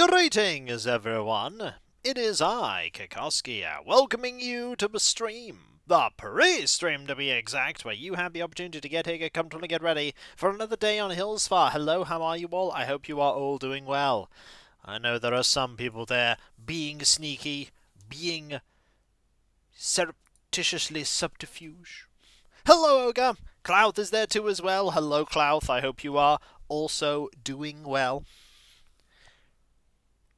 Greetings, everyone. It is I, Kikoski, welcoming you to the stream. The pre-stream, to be exact, where you have the opportunity to get here, get comfortable, and get ready for another day on Hillsfar. Hello, how are you all? I hope you are all doing well. I know there are some people there being sneaky, being surreptitiously subterfuge. Hello, Ogre. Clouth is there too as well. Hello, Clouth. I hope you are also doing well.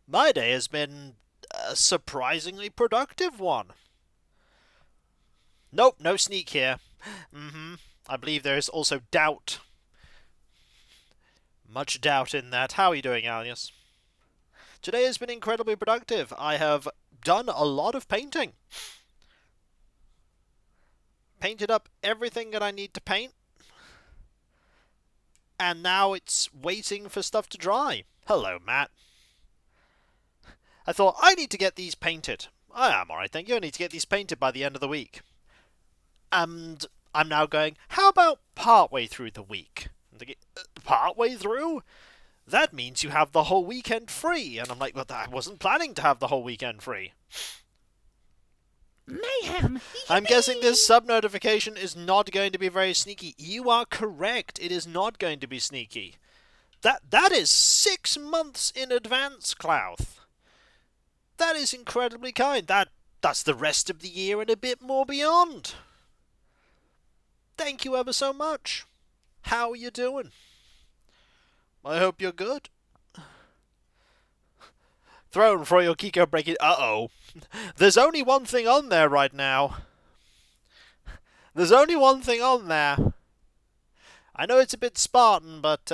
My day has been a surprisingly productive one. Nope, no sneak here. I believe there is also doubt. Much doubt in that. How are you doing, Alias? Today has been incredibly productive. I have done a lot of painting. Painted up everything that I need to paint. And now it's waiting for stuff to dry. Hello, Matt. I thought, I need to get these painted. I am alright, thank you. I need to get these painted by the end of the week. And I'm now going, how about partway through the week? Partway through? That means you have the whole weekend free. And I'm like, well, I wasn't planning to have the whole weekend free. Mayhem! I'm guessing this sub-notification is not going to be very sneaky. You are correct. It is not going to be sneaky. That is 6 months in advance, Clouth. That is incredibly kind. That's the rest of the year and a bit more beyond. Thank you ever so much. How are you doing? I hope you're good. Throne for your Kiko breaking. Uh-oh. There's only one thing on there right now. There's only one thing on there. I know it's a bit Spartan, but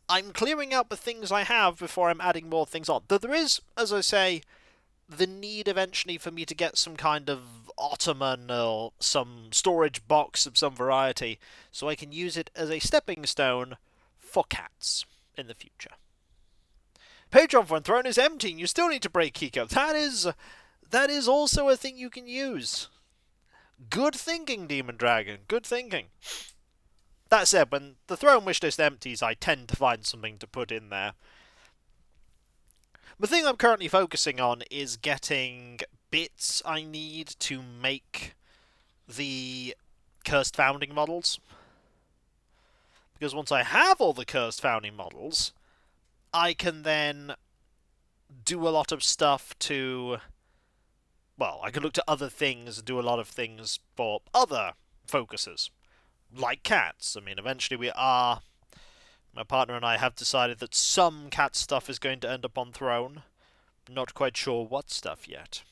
I'm clearing out the things I have before I'm adding more things on. Though there is, as I say, the need eventually for me to get some kind of ottoman or some storage box of some variety so I can use it as a stepping stone for cats in the future. Patreon for Throne is empty and you still need to break Kiko. That is also a thing you can use. Good thinking, Demon Dragon. Good thinking. That said, when the throne wish list empties, I tend to find something to put in there. The thing I'm currently focusing on is getting bits I need to make the cursed founding models. Because once I have all the cursed founding models, I can then do a lot of stuff to... Well, I can look to other things and do a lot of things for other focuses. Like cats. I mean, eventually my partner and I have decided that some cat stuff is going to end up on Throne. Not quite sure what stuff yet.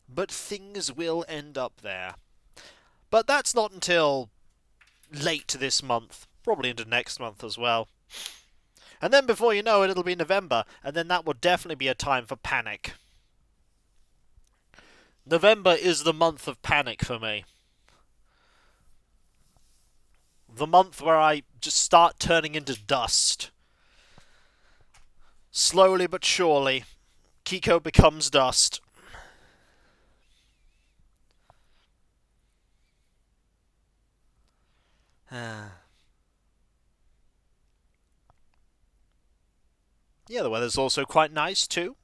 But things will end up there. But that's not until late this month. Probably into next month as well. And then before you know it, it'll be November. And then that will definitely be a time for panic. November is the month of panic for me. The month where I just start turning into dust. Slowly but surely, Kiko becomes dust. Yeah, the weather's also quite nice too.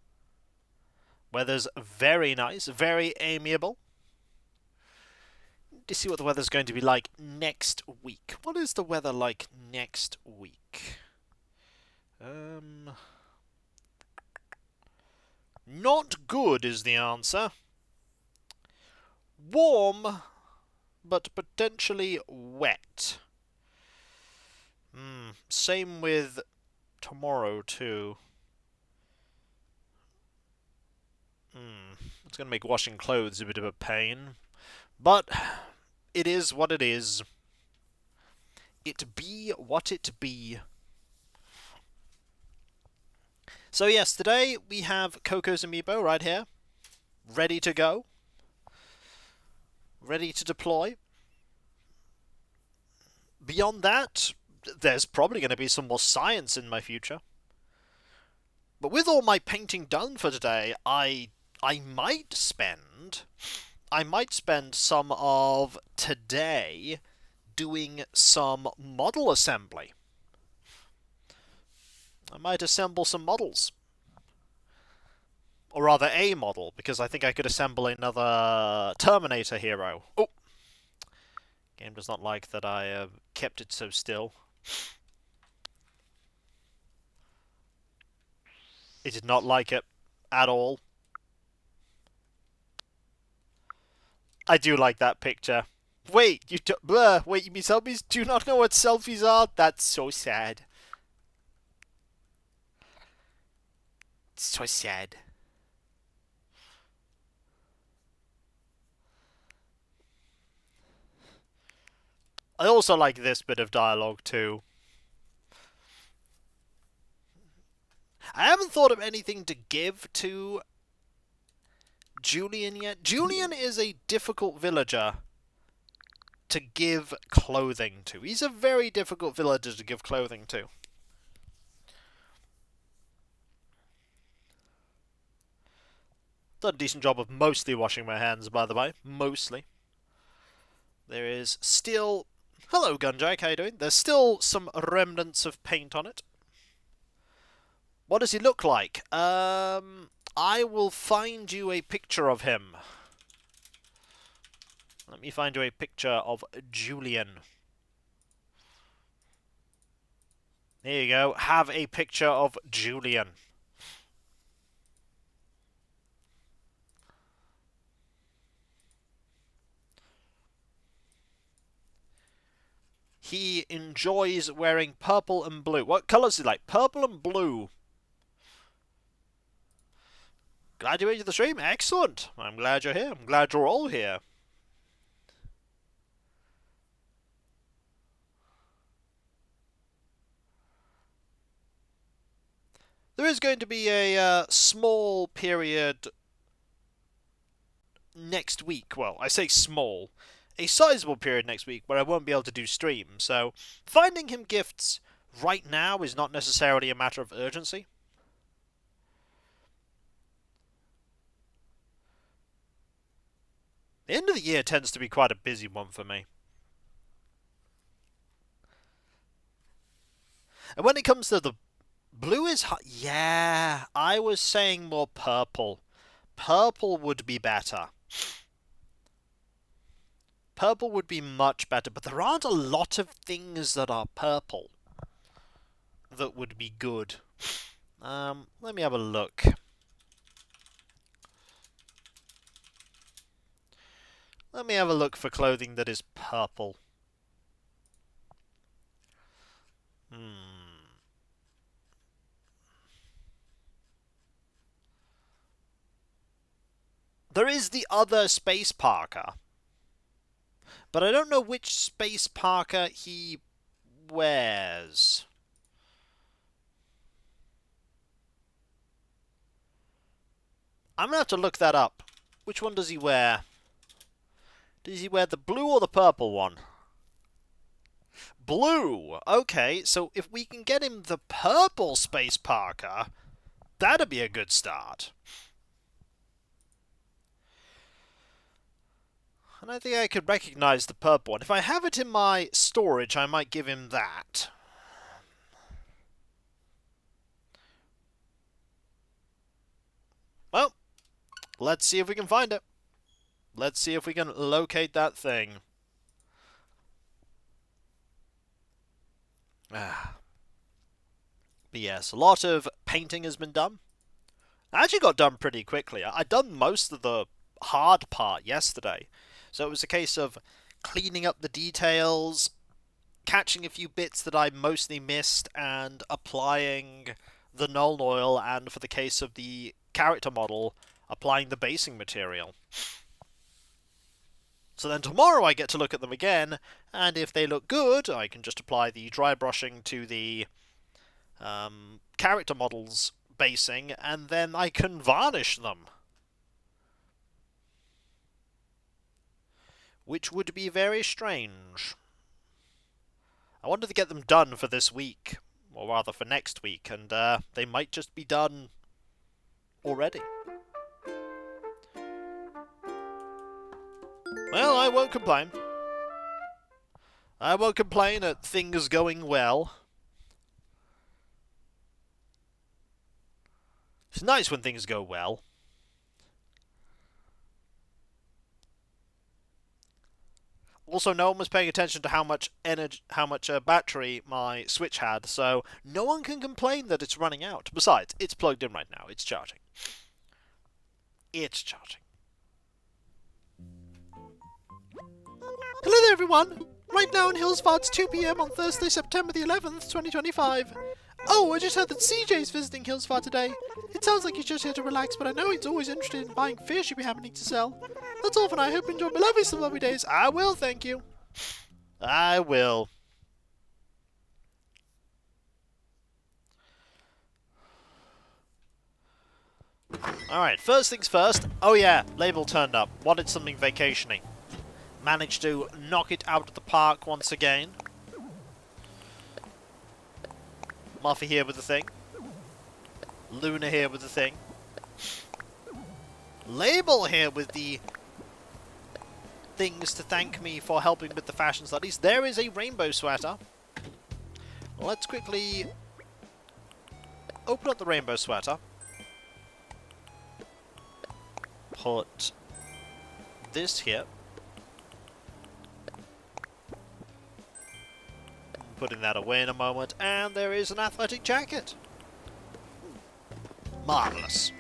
Weather's very nice, very amiable. To see what the weather's going to be like next week. What is the weather like next week? Not good is the answer. Warm, but potentially wet. Same with tomorrow too. It's going to make washing clothes a bit of a pain. But it is what it is. It be what it be. So yes, today we have Coco's Amiibo right here. Ready to go. Ready to deploy. Beyond that, there's probably going to be some more science in my future. But with all my painting done for today, I might spend some of today doing some model assembly. I might assemble some models. Or rather, a model, because I think I could assemble another Terminator hero. Oh! Game does not like that I kept it so still. It did not like it at all. I do like that picture. Wait, wait, you mean selfies do not know what selfies are? That's so sad. It's so sad. I also like this bit of dialogue too. I haven't thought of anything to give to Julian yet. Julian is a difficult villager to give clothing to. He's a very difficult villager to give clothing to. Done a decent job of mostly washing my hands, by the way. Mostly. There is still... Hello, Gunjack, how you doing? There's still some remnants of paint on it. What does he look like? I will find you a picture of him. Let me find you a picture of Julian. There you go. Have a picture of Julian. He enjoys wearing purple and blue. What colours do you like? Purple and blue. Glad you made it to the stream. Excellent. I'm glad you're here. I'm glad you're all here. There is going to be a small period next week. Well, I say small. A sizable period next week where I won't be able to do streams. So finding him gifts right now is not necessarily a matter of urgency. The end of the year tends to be quite a busy one for me. And when it comes to the blue is hot. Yeah, I was saying more purple. Purple would be better. Purple would be much better, but there aren't a lot of things that are purple that would be good. Let me have a look. Let me have a look for clothing that is purple. There is the other space parka, but I don't know which space parka he wears. I'm going to have to look that up. Which one does he wear? Does he wear the blue or the purple one? Blue! Okay, so if we can get him the purple space parka, that'd be a good start. And I think I could recognize the purple one. If I have it in my storage, I might give him that. Well, let's see if we can find it. Let's see if we can locate that thing. But yes, a lot of painting has been done. I actually got done pretty quickly. I'd done most of the hard part yesterday. So it was a case of cleaning up the details, catching a few bits that I mostly missed, and applying the null oil, and for the case of the character model, applying the basing material. So then tomorrow I get to look at them again, and if they look good, I can just apply the dry brushing to the character models basing, and then I can varnish them. Which would be very strange. I wanted to get them done for this week, or rather for next week, and they might just be done already. Well, I won't complain. I won't complain at things going well. It's nice when things go well. Also, no one was paying attention to how much battery my Switch had, so no one can complain that it's running out. Besides, it's plugged in right now. It's charging. It's charging. Hello there, everyone! Right now in Hillsfar, it's 2 PM on Thursday, September the 11th, 2025. Oh, I just heard that CJ's visiting Hillsfar today. It sounds like he's just here to relax, but I know he's always interested in buying fish if you happening to sell. That's all for now. I hope you enjoy my lovely days. I will, thank you. I will. Alright, first things first. Oh yeah, label turned up. Wanted something vacation-y. Managed to knock it out of the park once again. Muffy here with the thing. Luna here with the thing. Label here with the things to thank me for helping with the fashion studies. There is a rainbow sweater. Let's quickly open up the rainbow sweater. Put this here. Putting that away in a moment, and there is an athletic jacket. Marvellous.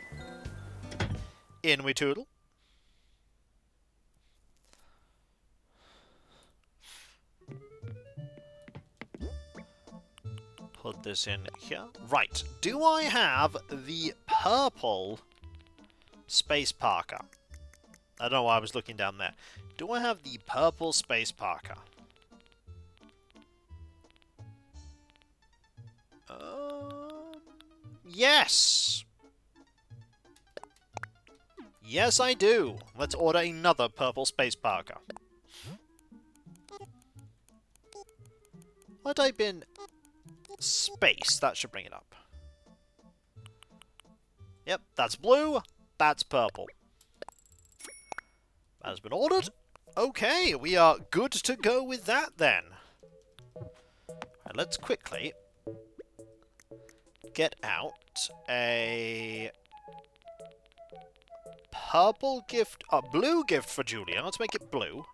In we toodle. Put this in here. Right. Do I have the purple space parka? I don't know why I was looking down there. Do I have the purple space parka? Yes! Yes, I do. Let's order another purple space parka. I'll type in space. That should bring it up. Yep, that's blue. That's purple. That has been ordered. Okay, we are good to go with that then. Right, let's quickly get out a purple gift, a blue gift for Julia. Let's make it blue.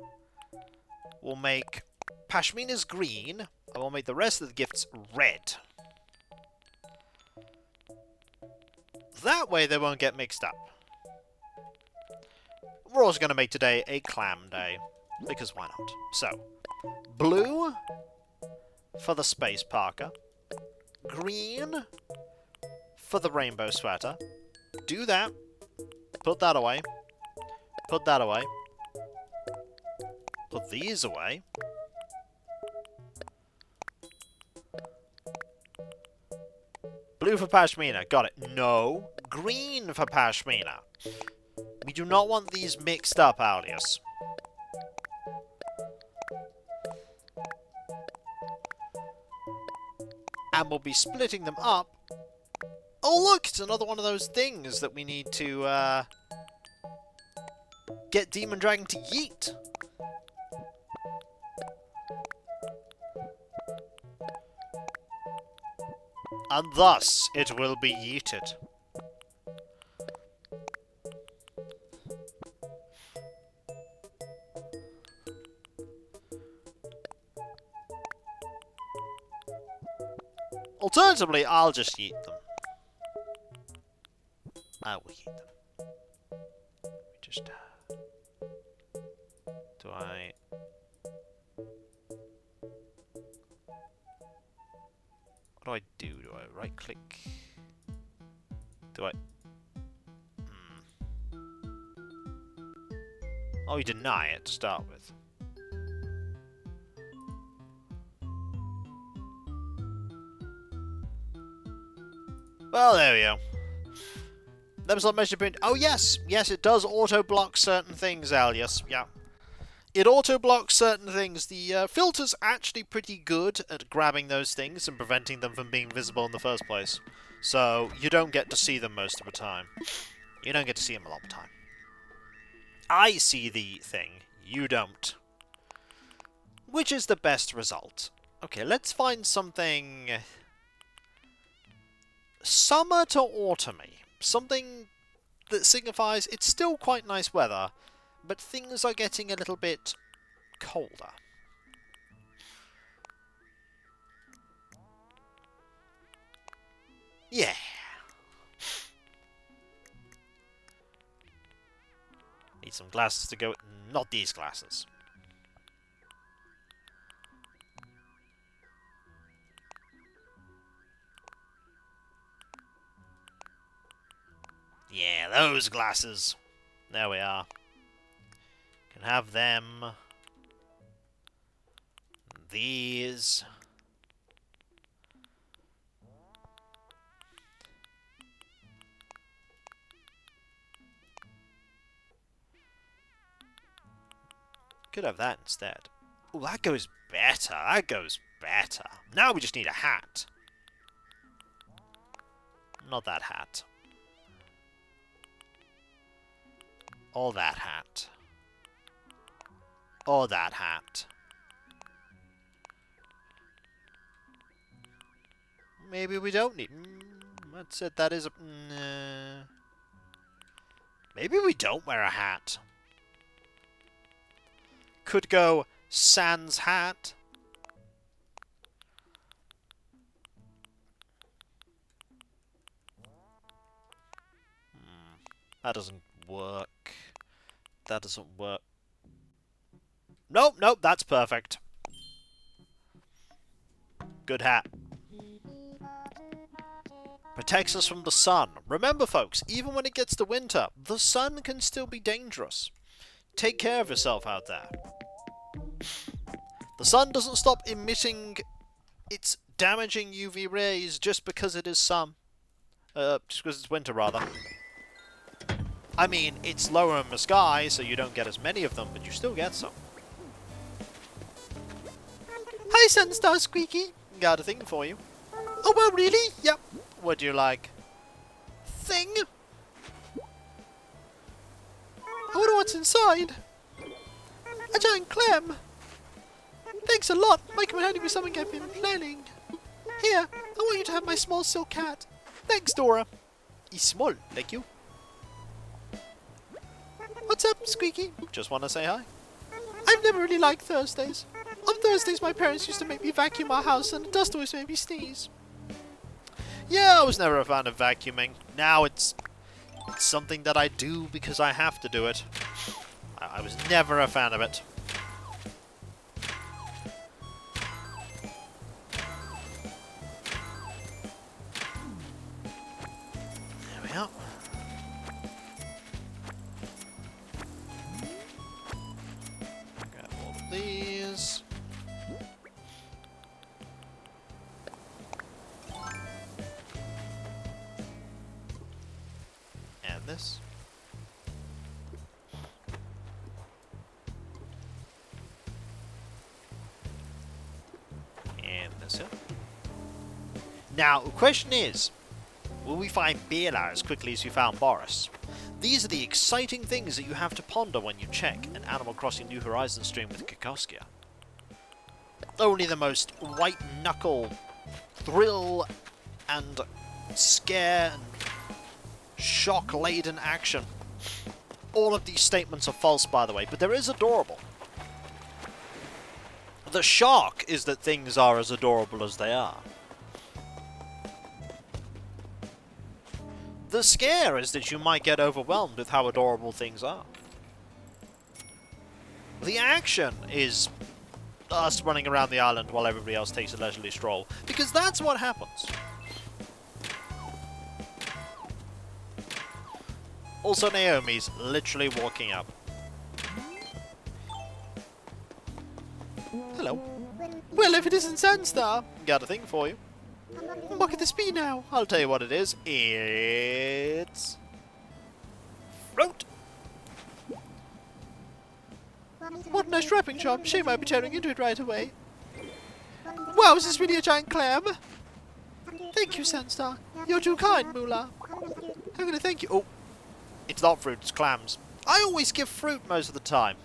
We'll make Pashmina's green, and we'll make the rest of the gifts red. That way they won't get mixed up. We're also going to make today a clam day, because why not? So, blue for the space parka. Green for the rainbow sweater. Do that. Put that away. Put that away. Put these away. Blue for Pashmina. Got it. No. Green for Pashmina. We do not want these mixed up, Alias. And we'll be splitting them up. Oh look, it's another one of those things that we need to get Demon Dragon to yeet. And thus it will be yeeted. Alternatively, I'll just yeet them. I will yeet them. Just, do I... What do I do? Do I right-click? Do I... Oh, you deny it to start with. Well, there we go. Episode measure print. Oh, yes! Yes, it does auto-block certain things, Alias. Yeah. It auto-blocks certain things. The filter's actually pretty good at grabbing those things and preventing them from being visible in the first place. So, you don't get to see them most of the time. You don't get to see them a lot of the time. I see the thing. You don't. Which is the best result? Okay, let's find something... summer to autumny. something that signifies it's still quite nice weather, but things are getting a little bit colder. Yeah. Need some glasses to go... Not these glasses. Yeah, those glasses. There we are. Can have them. These. Could have that instead. Oh, that goes better. That goes better. Now we just need a hat. Not that hat. Or that hat. Or that hat. Maybe we don't need... That's it, that is a... Maybe we don't wear a hat. Could go sans hat. That doesn't work. That doesn't work. Nope, nope, that's perfect. Good hat. Protects us from the sun. Remember, folks, even when it gets to winter, the sun can still be dangerous. Take care of yourself out there. The sun doesn't stop emitting its damaging UV rays just because it is just because it's winter, rather. I mean, it's lower in the sky, so you don't get as many of them, but you still get some. Hi, Sunstar Squeaky. Got a thing for you. Oh, well, really? Yep. What do you like? Thing? I wonder what's inside. A giant clam. Thanks a lot. Mike been handing me something I've been planning. Here, I want you to have my small silk hat. Thanks, Dora. He's small, like you. What's up, Squeaky? Just want to say hi. I've never really liked Thursdays. On Thursdays, my parents used to make me vacuum our house, and the dust always made me sneeze. Yeah, I was never a fan of vacuuming. Now it's something that I do because I have to do it. I was never a fan of it. There we are. Grab all of these. And this. And this here. Now, the question is, will we find Bela as quickly as we found Boris? These are the exciting things that you have to ponder when you check an Animal Crossing New Horizons stream with Kikoskia. Only the most white-knuckle thrill and scare and shock-laden action. All of these statements are false, by the way, but there is adorable. The shock is that things are as adorable as they are. The scare is that you might get overwhelmed with how adorable things are. The action is us running around the island while everybody else takes a leisurely stroll, because that's what happens. Also, Naomi's literally walking up. Hello. Well, if it isn't Sandstar, got a thing for you. What could this be now? I'll tell you what it is. It's... fruit! What a nice wrapping job. Shame I'll be tearing into it right away. Wow, is this really a giant clam? Thank you, Sandstar. You're too kind, Moolah. I'm gonna thank you. Oh, it's not fruit, it's clams. I always give fruit most of the time.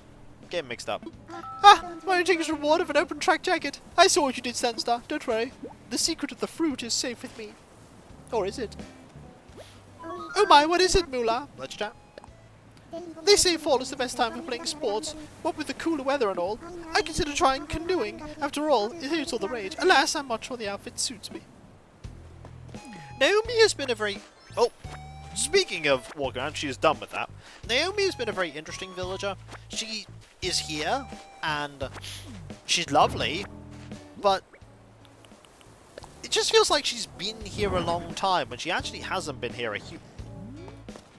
Getting mixed up. Ah, my ridiculous reward of an open track jacket. I saw what you did, Sandstar. Don't worry. The secret of the fruit is safe with me. Or is it? Oh my, what is it, Moolah? Let's chat. They say fall is the best time for playing sports. What with the cooler weather and all, I consider trying canoeing. After all, it's all the rage. Alas, I'm not sure the outfit suits me. Naomi has been a very... Oh, speaking of walking around, she is done with that. Naomi has been a very interesting villager. She is here, and she's lovely, but it just feels like she's been here a long time, and she actually hasn't been here a huge...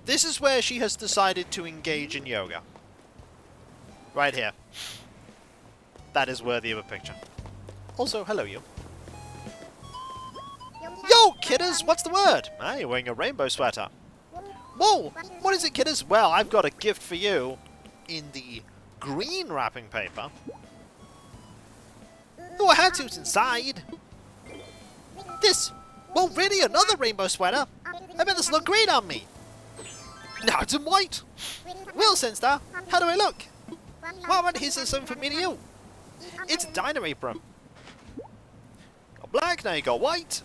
This is where she has decided to engage in yoga. Right here. That is worthy of a picture. Also, hello you. Yo, kidders, what's the word? Ah, you're wearing a rainbow sweater. Whoa, what is it, kidders? Well, I've got a gift for you in the green wrapping paper. Oh, I had suits inside. This, well, really, another rainbow sweater? I bet this look great on me. Now it's in white. Well, Senstar, how do I look? Well, here's something for me to you. It's a diner apron. Got black, now you got white,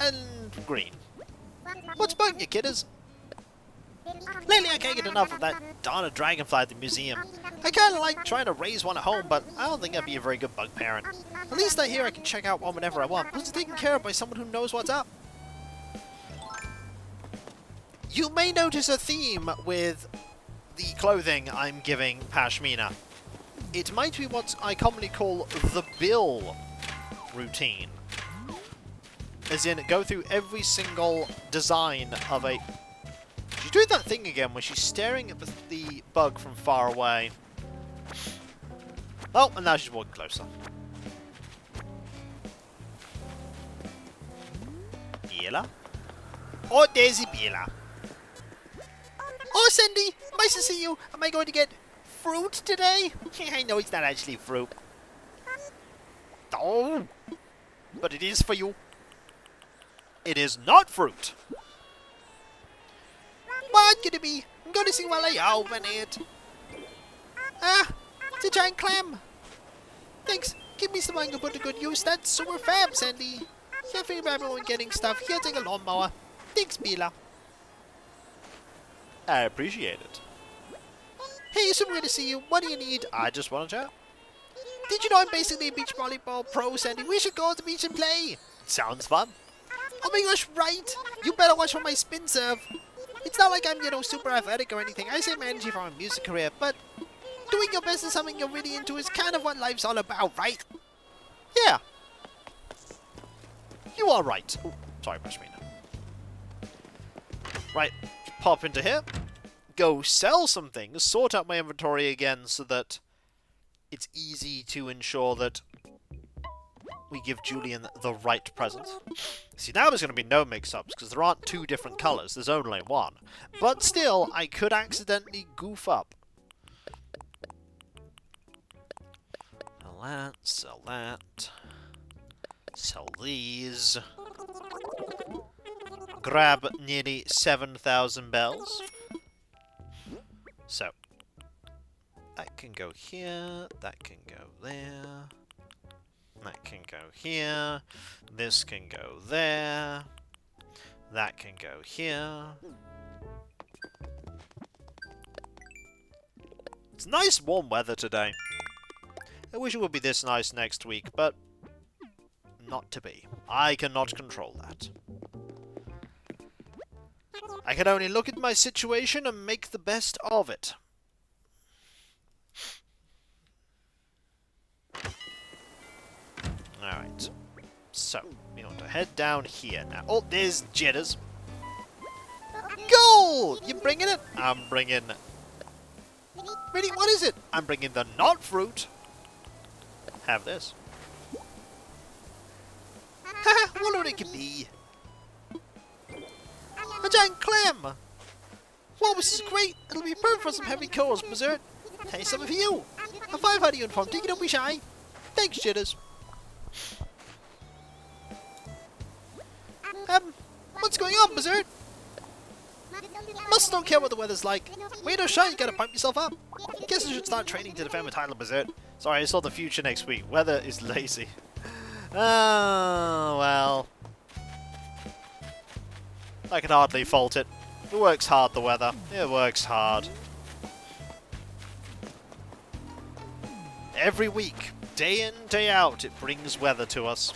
and green. What's bugging you, kidders? Lately I can't get enough of that darn dragonfly at the museum. I kinda like trying to raise one at home, but I don't think I'd be a very good bug parent. At least I hear I can check out one whenever I want, but it's taken care of by someone who knows what's up. You may notice a theme with the clothing I'm giving Pashmina. It might be what I commonly call the Bill routine. As in, go through every single design of a... She's doing that thing again where she's staring at the bug from far away. Oh, and now she's walking closer. Bella? Oh, there's Bella. Oh, Cindy! Nice to see you! Am I going to get fruit today? I know it's not actually fruit. Oh! But it is for you. It is not fruit! What could it be? I'm going to see while I open it. Ah! It's a giant clam! Thanks! Give me some I can put to good use. That's super fab, Sandy! Can't figure everyone getting stuff. Here, take a lawnmower. Thanks, Bella. I appreciate it. Hey, so good to see you. What do you need? I just want to chat. Did you know I'm basically a beach volleyball pro, Sandy? We should go to the beach and play. Sounds fun. Oh my gosh, right. You better watch for my spin serve. It's not like I'm, you know, super athletic or anything. I save my energy for my music career, but doing your best in something you're really into is kind of what life's all about, right? Yeah. You are right. Oh, sorry, Pashmina. Right. Pop into here, go sell some things, sort out my inventory again so that it's easy to ensure that we give Julian the right present. See, now there's going to be no mix-ups because there aren't two different colours, there's only one. But still, I could accidentally goof up. Sell that, sell that, sell these. Grab nearly 7,000 bells. So, that can go here, that can go there, that can go here, this can go there, that can go here. It's nice warm weather today. I wish it would be this nice next week, but not to be. I cannot control that. I can only look at my situation and make the best of it. Alright. So, we want to head down here now. Oh, there's Jitters. Gold! You bringing it? I'm bringing... Really, what is it? I'm bringing the not fruit. Have this. Haha, wonder what it could be. A giant clam! Wow, this is great! It'll be perfect for some heavy chores, Berserk. Hey, something for you! A 500 uniform, take it, don't be shy! Thanks, Jitters! What's going on, Berserk? Must don't care what the weather's like. Wait or shy, you gotta pump yourself up. Guess I should start training to defend my title, Berserk. Sorry, I saw the future next week. Weather is lazy. Oh, well. I can hardly fault it. It works hard, the weather. It works hard. Every week, day in, day out, it brings weather to us.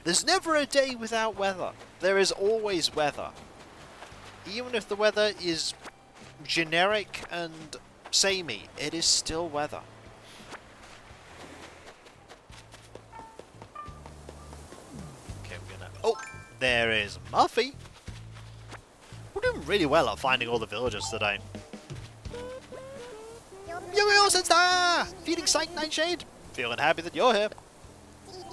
There's never a day without weather. There is always weather. Even if the weather is generic and samey, it is still weather. Okay, we're gonna... Oh! There is Muffy! We're doing really well at finding all the villagers today. Yo-yo, Senstar! Feeling psyched, Nightshade? Feeling happy that you're here.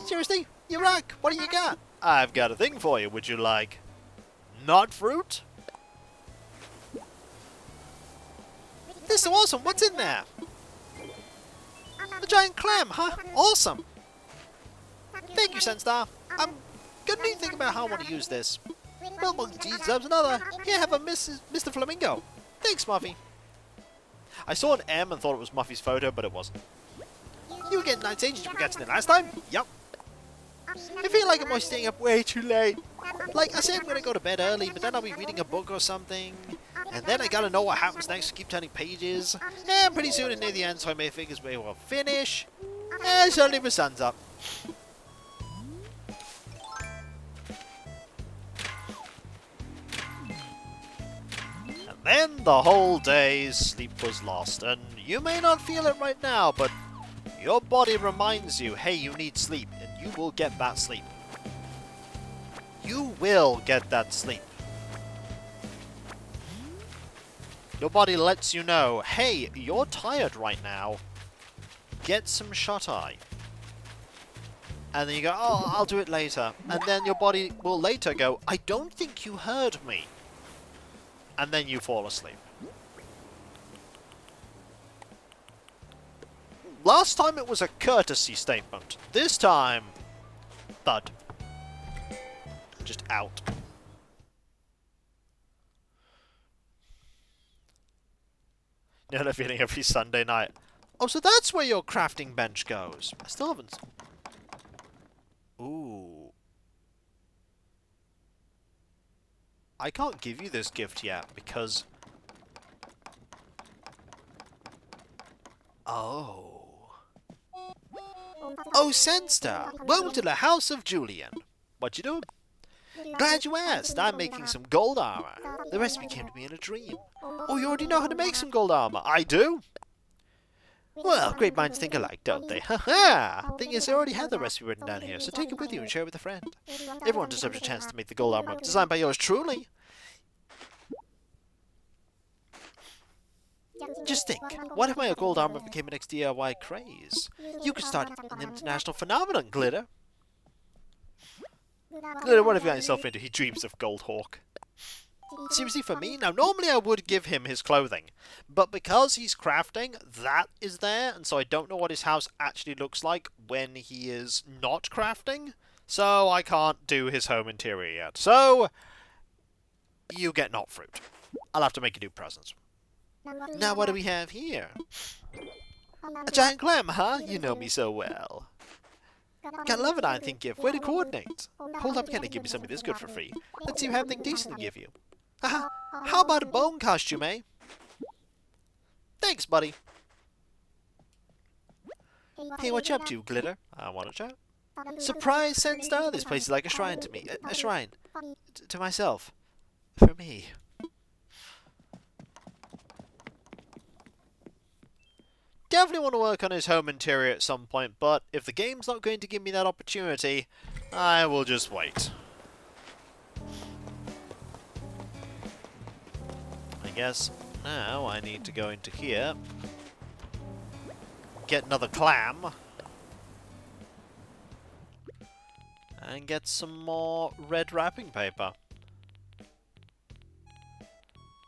Seriously? You rock! What do you got? I've got a thing for you. Would you like... not fruit? This is so awesome! What's in there? A giant clam, huh? Awesome! Thank you, Senstar. I'm gonna need to think about how I want to use this. Well, monkey deserves another. Here, have a Mr. Flamingo. Thanks, Muffy. I saw an M and thought it was Muffy's photo, but it wasn't. You were getting night age, did you forget something last time? Yup. I feel like I'm staying up way too late. Like, I say I'm gonna go to bed early, but then I'll be reading a book or something. And then I gotta know what happens next to keep turning pages. And pretty soon it's near the end, so I may figure we will finish. And suddenly the sun's up. And then the whole day's sleep was lost. And you may not feel it right now, but your body reminds you, hey, you need sleep, and you will get that sleep. You will get that sleep. Your body lets you know, hey, you're tired right now. Get some shut-eye. And then you go, oh, I'll do it later. And then your body will later go, I don't think you heard me. And then you fall asleep. Last time it was a courtesy statement. This time, thud. Just out. You know that feeling every Sunday night. Oh, so that's where your crafting bench goes. I still haven't... Ooh. I can't give you this gift yet, because... Oh. Oh, Senstar! Welcome to the House of Julian. What you doing? Glad you asked. I'm making some gold armor. The recipe came to me in a dream. Oh, you already know how to make some gold armor. I do? Well, great minds think alike, don't they? Ha-ha! Thing is, I already have the recipe written down here, so take it with you and share it with a friend. Everyone deserves a chance to make the gold armor designed by yours truly. Just think, what if my gold armor became an next DIY craze? You could start an international phenomenon, Glitter. Glitter, what have you got yourself into? He dreams of Gold Hawk. Seriously, for me? Now, normally I would give him his clothing, but because he's crafting, that is there, and so I don't know what his house actually looks like when he is not crafting, so I can't do his home interior yet. So, you get not fruit. I'll have to make a new present. Now, what do we have here? A giant clam, huh? You know me so well. Can't love it, I think, gift. Way to coordinate. Hold up, can I give me something this good for free? Let's see if I have anything decent to give you. Haha, how about a bone costume, eh? Thanks, buddy. Hey, what you up to, Glitter? I want to chat. Surprise, Senstar! This place is like a shrine to me. A shrine. To myself. For me. Definitely want to work on his home interior at some point, but if the game's not going to give me that opportunity, I will just wait. I guess now I need to go into here, get another clam, and get some more red wrapping paper.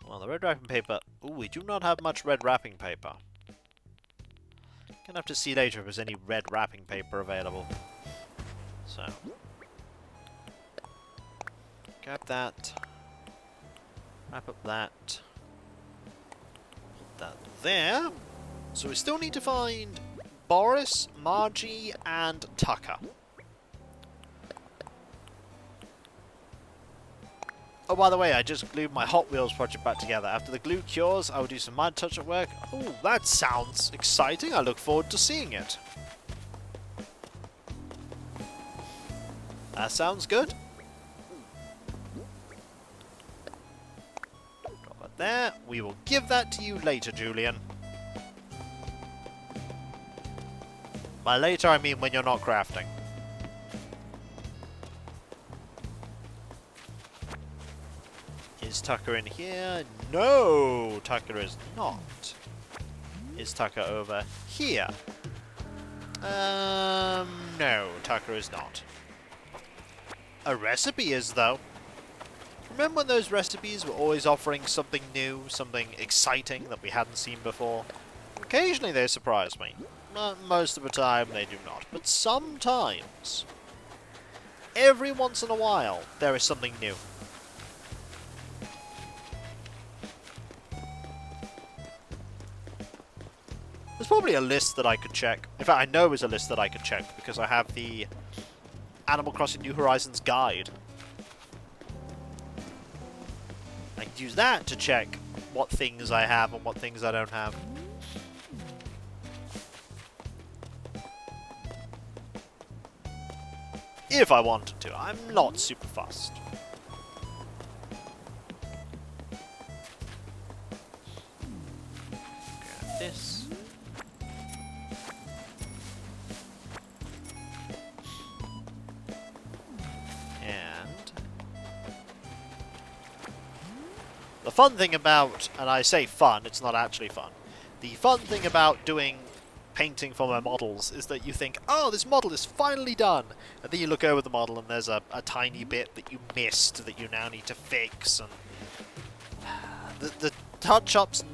Well, the red wrapping paper... Ooh, we do not have much red wrapping paper. Gonna have to see later if there's any red wrapping paper available. So, grab that, wrap up that, put that there. So we still need to find Boris, Margie, and Tucker. Oh, by the way, I just glued my Hot Wheels project back together. After the glue cures, I will do some mind touch at work. Oh, that sounds exciting. I look forward to seeing it. That sounds good. Drop that there. We will give that to you later, Julian. By later, I mean when you're not crafting. Is Tucker in here? No, Tucker is not. Is Tucker over here? No, Tucker is not. A recipe is, though. Remember when those recipes were always offering something new, something exciting that we hadn't seen before? Occasionally they surprise me. Most of the time they do not. But sometimes, every once in a while, there is something new. There's probably a list that I could check. In fact, I know there's a list that I could check because I have the Animal Crossing New Horizons guide. I can use that to check what things I have and what things I don't have. If I wanted to. I'm not super fussed. Grab this. The fun thing about, and I say fun, it's not actually fun. The fun thing about doing painting for my models is that you think, oh, this model is finally done. And then you look over the model and there's a tiny bit that you missed that you now need to fix. And the touch-ups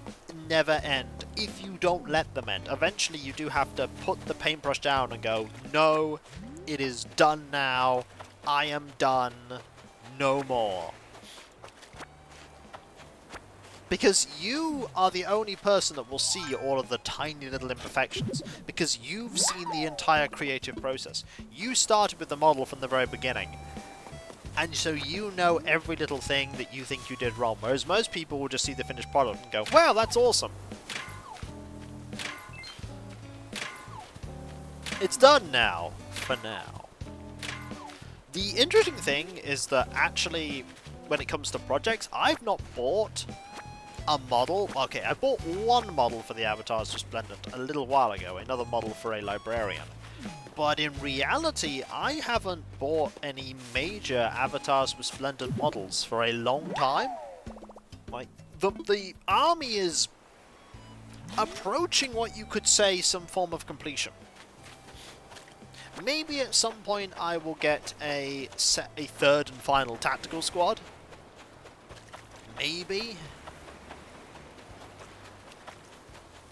never end if you don't let them end. Eventually you do have to put the paintbrush down and go, no, it is done now. I am done. No more. Because you are the only person that will see all of the tiny little imperfections. Because you've seen the entire creative process. You started with the model from the very beginning. And so you know every little thing that you think you did wrong. Whereas most people will just see the finished product and go, wow, that's awesome. It's done now. For now. The interesting thing is that actually, when it comes to projects, I've not bought a model. Okay, I bought one model for the Avatars Resplendent a little while ago, another model for a Librarian. But in reality, I haven't bought any major Avatars Resplendent models for a long time. Like, the army is approaching what you could say some form of completion. Maybe at some point I will get a third and final tactical squad. Maybe.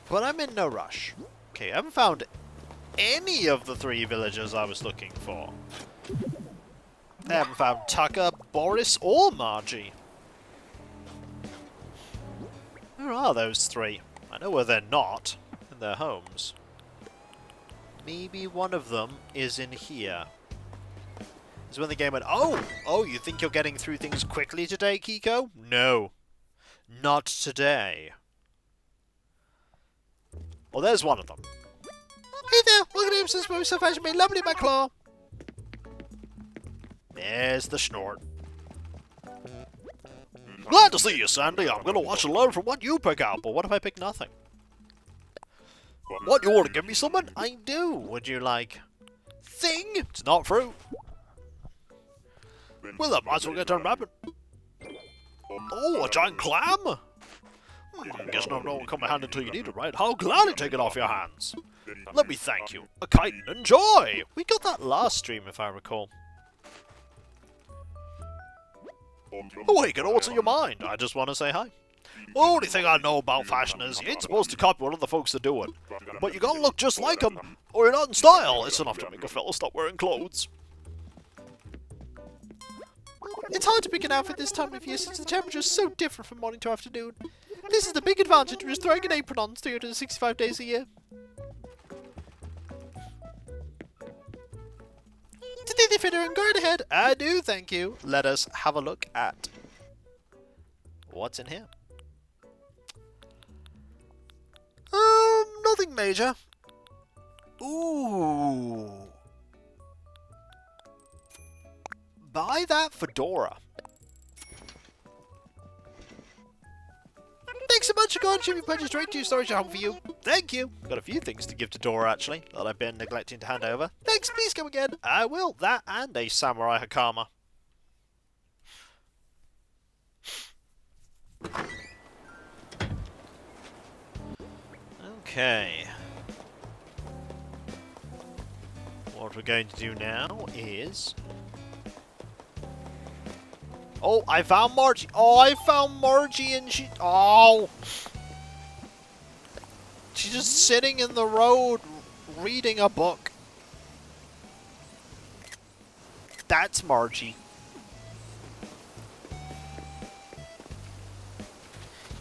But I'm in no rush. Okay, I haven't found any of the 3 villagers I was looking for. I haven't found Tucker, Boris, or Margie. Where are those 3? I know where they're not. In their homes. Maybe one of them is in here. Is when the game went, oh, you think you're getting through things quickly today, Kiko? No. Not today. Well, there's one of them. Hey there, welcome to Emerson Smooth so fast, me lovely my claw. There's the snort. Glad to see you, Sandy. I'm going to watch and learn from what you pick out, but what if I pick nothing? What, you want to give me something? I do. Would you like... Thing? It's not fruit. Well, I might as well get done rapping. Oh, a giant clam? Guess no one will come hand until you need it, right? How gladly take it off your hands. Let me thank you. A kite and enjoy. We got that last stream, if I recall. Oh, hey, what's on your mind? I just want to say hi. The only thing I know about fashion is you ain't supposed to copy what other folks are doing. But you gotta look just like them, or you're not in style. It's enough to make a fella stop wearing clothes. It's hard to pick an outfit this time of year since the temperature is so different from morning to afternoon. This is the big advantage of just throwing an apron on 365 days a year. Today they fit her and go right ahead. I do, thank you. Let us have a look at What's in here? Nothing major. Ooh. Buy that fedora. Thanks so much for going to me purchase straight to your storage at home for you. Thank you. Got a few things to give to Dora, actually, that I've been neglecting to hand over. Thanks, please come again. I will. That and a samurai hakama. Okay. What we're going to do now is... Oh, I found Margie. Oh, I found Margie and she... Oh! She's just sitting in the road reading a book. That's Margie.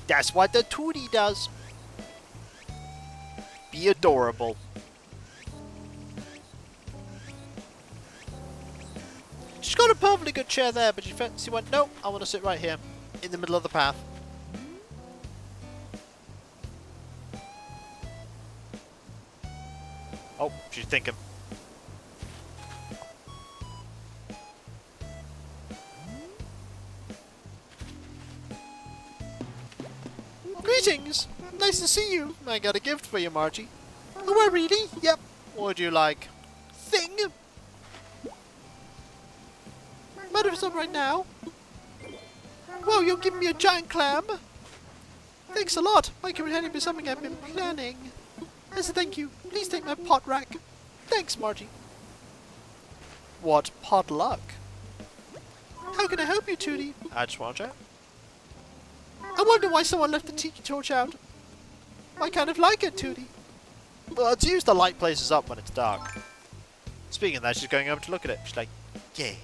That's what the Tootie does. Be adorable. She's got a perfectly good chair there, but she went, nope, I want to sit right here, in the middle of the path. Oh, she's thinking. Greetings! Nice to see you. I got a gift for you, Margie. Oh, really? Yep. What would you like? Thing? Matter of some right now? Whoa, you're giving me a giant clam? Thanks a lot. My companion is something I've been planning. As a thank you, please take my pot rack. Thanks, Margie. What potluck? How can I help you, Tootie? I just want to chat. I wonder why someone left the tiki torch out. I kind of like it, Tootie. Well, let's use the light places up when it's dark. Speaking of that, she's going over to look at it. She's like, yay.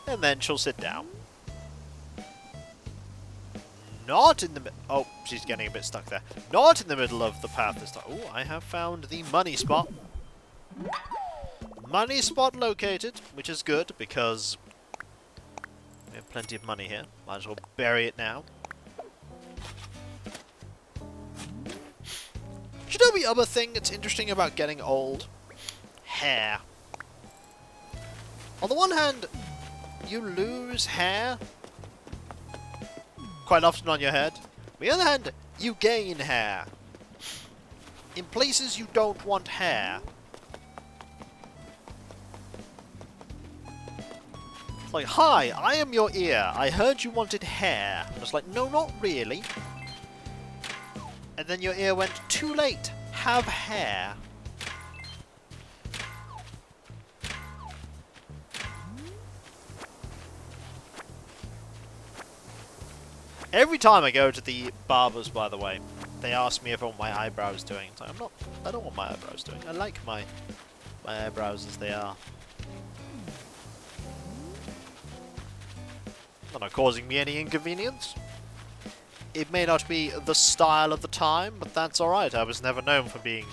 And then she'll sit down. Not in the middle. Oh, she's getting a bit stuck there. Not in the middle of the path this time. Oh, I have found the money spot. Money spot located, which is good because we have plenty of money here. Might as well bury it now. Do you know the other thing that's interesting about getting old? Hair. On the one hand, you lose hair quite often on your head. On the other hand, you gain hair. In places you don't want hair. It's like, hi, I am your ear. I heard you wanted hair. And it's like, no, not really. And then your ear went, too late. Have hair. Every time I go to the barbers, by the way, they ask me if I want my eyebrows doing. It's like, I don't want my eyebrows doing. I like my eyebrows as they are. They're not causing me any inconvenience. It may not be the style of the time, but that's alright. I was never known for being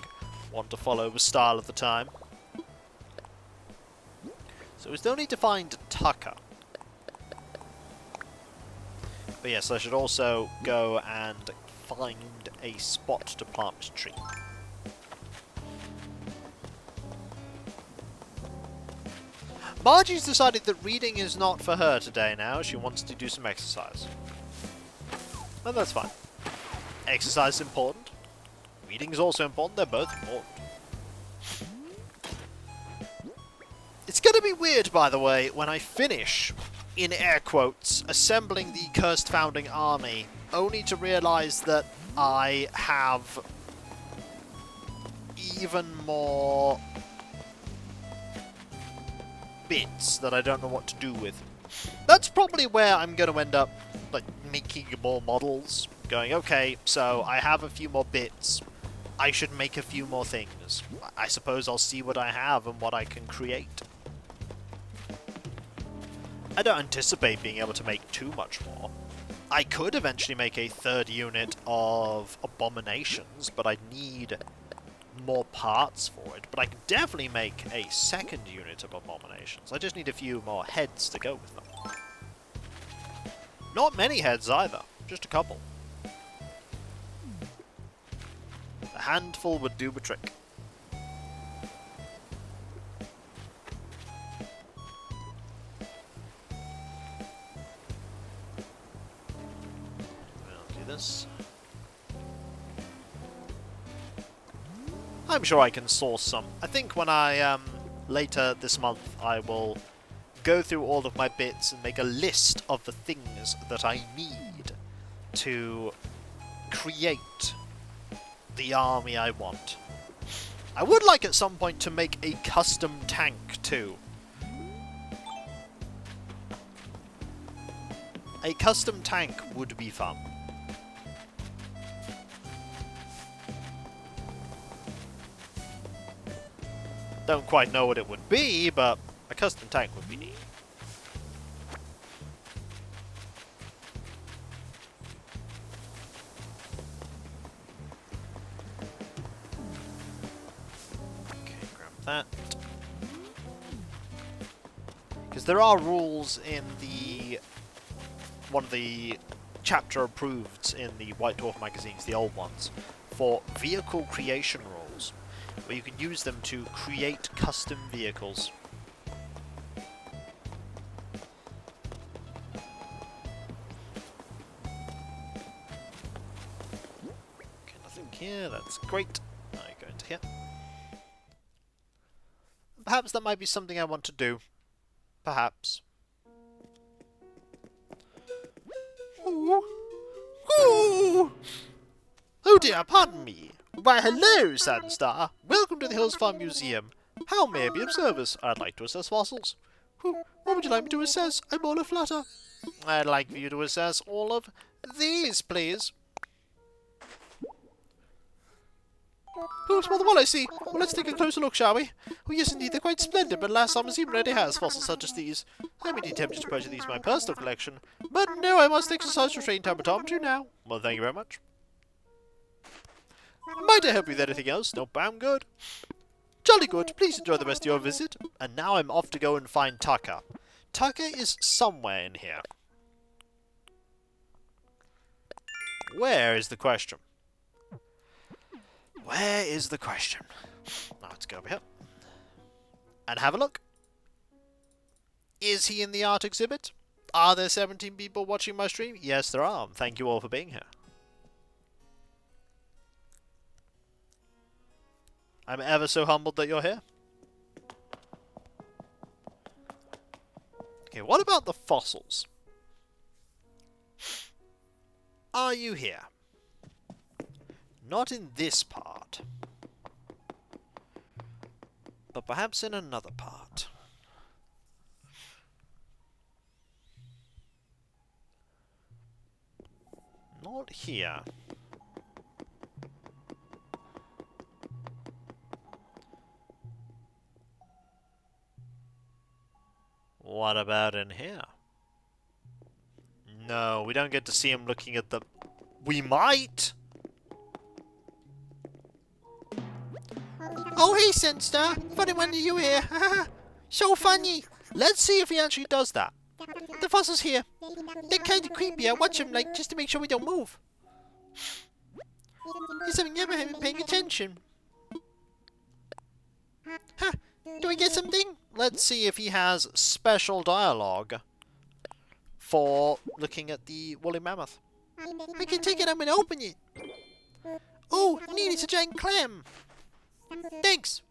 one to follow the style of the time. So we still need to find Tucker. But yes, I should also go and find a spot to plant a tree. Margie's decided that reading is not for her today now. She wants to do some exercise. And that's fine. Exercise is important. Reading is also important. They're both important. It's going to be weird, by the way, when I finish, in air quotes, assembling the Cursed Founding Army, only to realise that I have even more bits that I don't know what to do with. That's probably where I'm going to end up, like, making more models. Going, okay, so I have a few more bits. I should make a few more things. I suppose I'll see what I have and what I can create. I don't anticipate being able to make too much more. I could eventually make a third unit of abominations, but I'd need more parts for it, but I can definitely make a second unit of abominations. I just need a few more heads to go with them. Not many heads either, just a couple. A handful would do the trick. I'll do this. I'm sure I can source some. I think when I, later this month, I will go through all of my bits and make a list of the things that I need to create the army I want. I would like at some point to make a custom tank too. A custom tank would be fun. Don't quite know what it would be, but a custom tank would be neat. Okay, grab that. Because there are rules in the... one of the chapter approved in the White Dwarf magazines, the old ones, for vehicle creation rules, where you can use them to create custom vehicles. Okay, nothing here, that's great. I go into here. Perhaps that might be something I want to do. Perhaps. Ooh. Ooh. Oh dear, pardon me. Why, hello, Sandstar. Welcome to the Hills Farm Museum. How may I be of service? I'd like to assess fossils. What would you like me to assess? I'm all aflutter. I'd like for you to assess all of these, please. Oh, small the one I see. Well, let's take a closer look, shall we? Oh, yes, indeed, they're quite splendid, but last summer's even already has fossils such as these. I'm indeed tempted to purchase these for my personal collection, but no, I must exercise restraint timetometry now. Well, thank you very much. Might I help you with anything else? Nope, I'm good. Jolly good. Please enjoy the rest of your visit. And now I'm off to go and find Tucker. Tucker is somewhere in here. Where is the question? Where is the question? Now let's go over here. And have a look. Is he in the art exhibit? Are there 17 people watching my stream? Yes, there are. Thank you all for being here. I'm ever so humbled that you're here. Okay, what about the fossils? Are you here? Not in this part. But perhaps in another part. Not here. What about in here? No, we don't get to see him looking at the... We might! Oh, hey, Senstar! Funny when you here! So funny! Let's see if he actually does that. The fossil's here. They're kind of creepy. I watch them, like, just to make sure we don't move. Guess I've never been paying attention. Huh? Do I get something? Let's see if he has special dialogue for looking at the woolly mammoth. I can take it up and open it. Oh, neat, it's a giant clam. Thanks.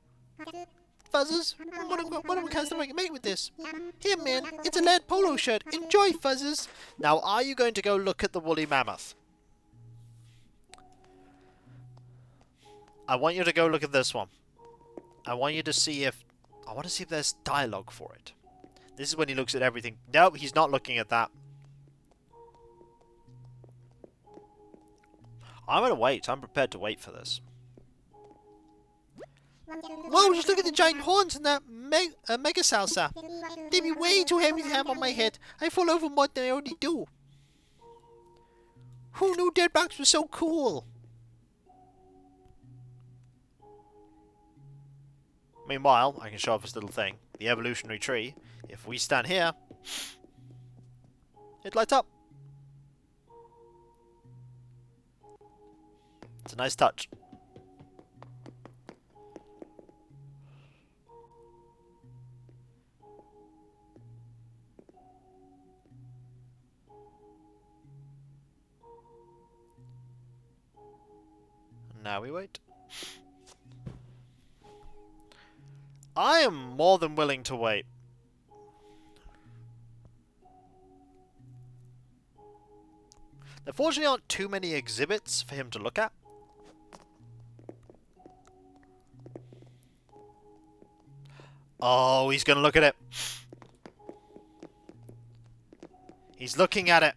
Fuzzes, what am I custom make with this? Here, man, it's a lead polo shirt. Enjoy, Fuzzes. Now, are you going to go look at the woolly mammoth? I want you to go look at this one. I want you to see if... I want to see if there's dialogue for it. This is when he looks at everything. No, he's not looking at that. I'm going to wait. I'm prepared to wait for this. Whoa, just look at the giant horns and that mega salsa. They'd be way too heavy to have on my head. I fall over more than I already do. Who knew dead rocks were so cool? Meanwhile, I can show off this little thing. The evolutionary tree. If we stand here, it lights up. It's a nice touch. Now we wait. I am more than willing to wait. There fortunately aren't too many exhibits for him to look at. Oh, he's going to look at it. He's looking at it.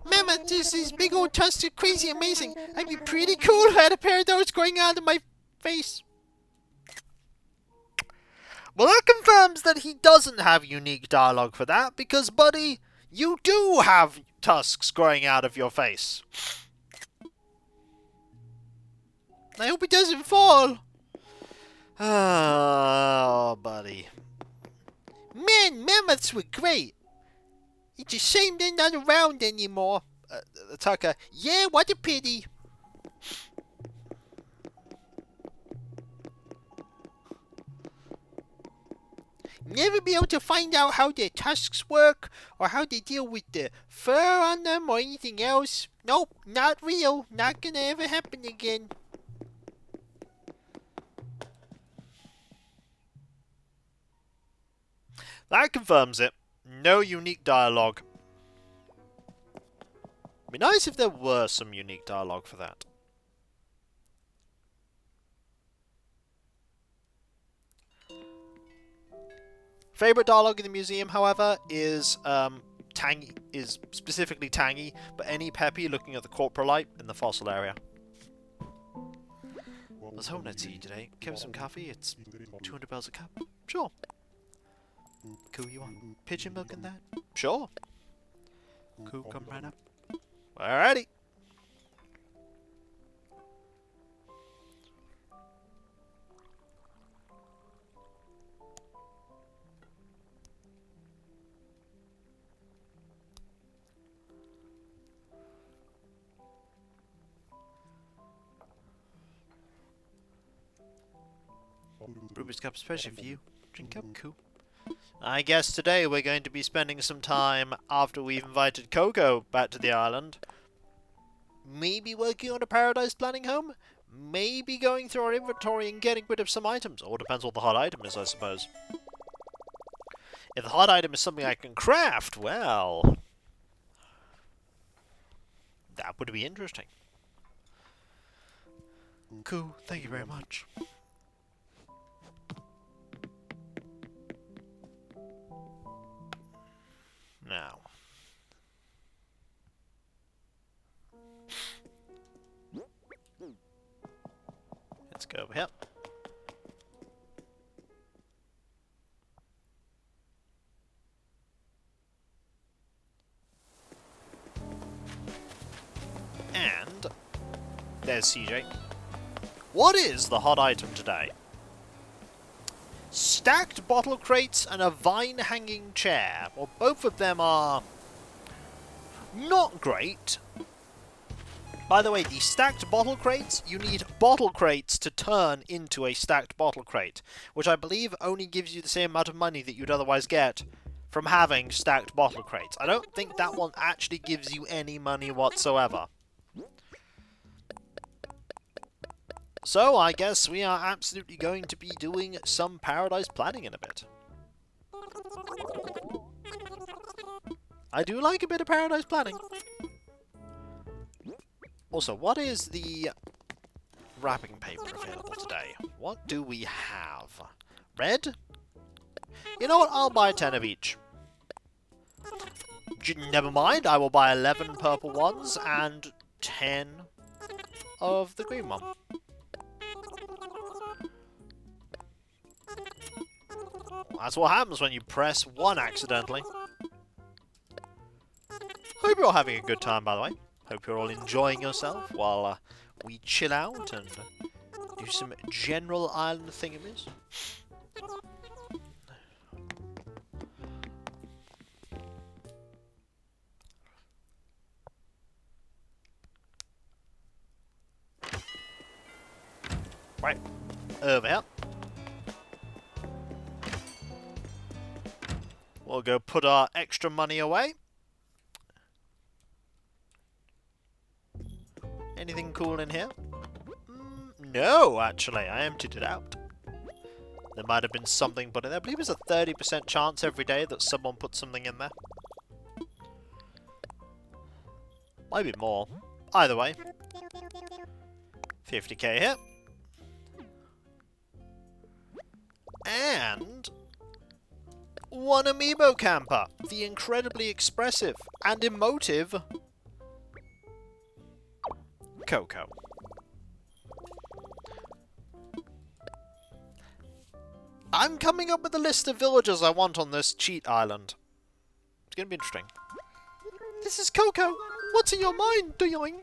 Mama, these big old tusks are crazy amazing. I'd be pretty cool if I had a pair of those growing out of my face. Well, that confirms that he doesn't have unique dialogue for that, because, buddy, you do have tusks growing out of your face. I hope it doesn't fall. Oh, buddy. Man, mammoths were great. It's a shame they're not around anymore. Tucker, yeah, what a pity. Never be able to find out how their tusks work, or how they deal with the fur on them, or anything else. Nope, not real. Not gonna ever happen again. That confirms it. No unique dialogue. It'd be nice if there were some unique dialogue for that. Favorite dialogue in the museum, however, is tangy. Is specifically tangy, but any peppy looking at the coprolite in the fossil area. I was hoping I'd see you today. Give us some coffee. It's 200 bells a cup. Sure. Cool, you want pigeon milk in that? Sure. Cool, come right up. Alrighty. Ruby's cup special for you. Drink up, cool. I guess today we're going to be spending some time after we've invited Coco back to the island. Maybe working on a paradise planning home? Maybe going through our inventory and getting rid of some items. Or depends what the hot item is, I suppose. If the hot item is something I can craft, well... that would be interesting. Cool, thank you very much. Now. Let's go over here. And there's CJ. What is the hot item today? Stacked bottle crates and a vine-hanging chair. Well, both of them are not great. By the way, the stacked bottle crates, you need bottle crates to turn into a stacked bottle crate, which I believe only gives you the same amount of money that you'd otherwise get from having stacked bottle crates. I don't think that one actually gives you any money whatsoever. So, I guess we are absolutely going to be doing some paradise planning in a bit. I do like a bit of paradise planning. Also, what is the wrapping paper available today? What do we have? Red? You know what? I'll buy 10 of each. Never mind, I will buy 11 purple ones and 10 of the green one. That's what happens when you press 1 accidentally. Hope you're all having a good time, by the way. Hope you're all enjoying yourself while we chill out and do some general island thingamies. Right, over here. We'll go put our extra money away. Anything cool in here? No, actually, I emptied it out. There might have been something put in there. I believe there's a 30% chance every day that someone put something in there. Might be more. Either way. 50k here. And one amiibo camper. The incredibly expressive and emotive Coco. I'm coming up with a list of villagers I want on this cheat island. It's going to be interesting. This is Coco. What's in your mind, Doyoing?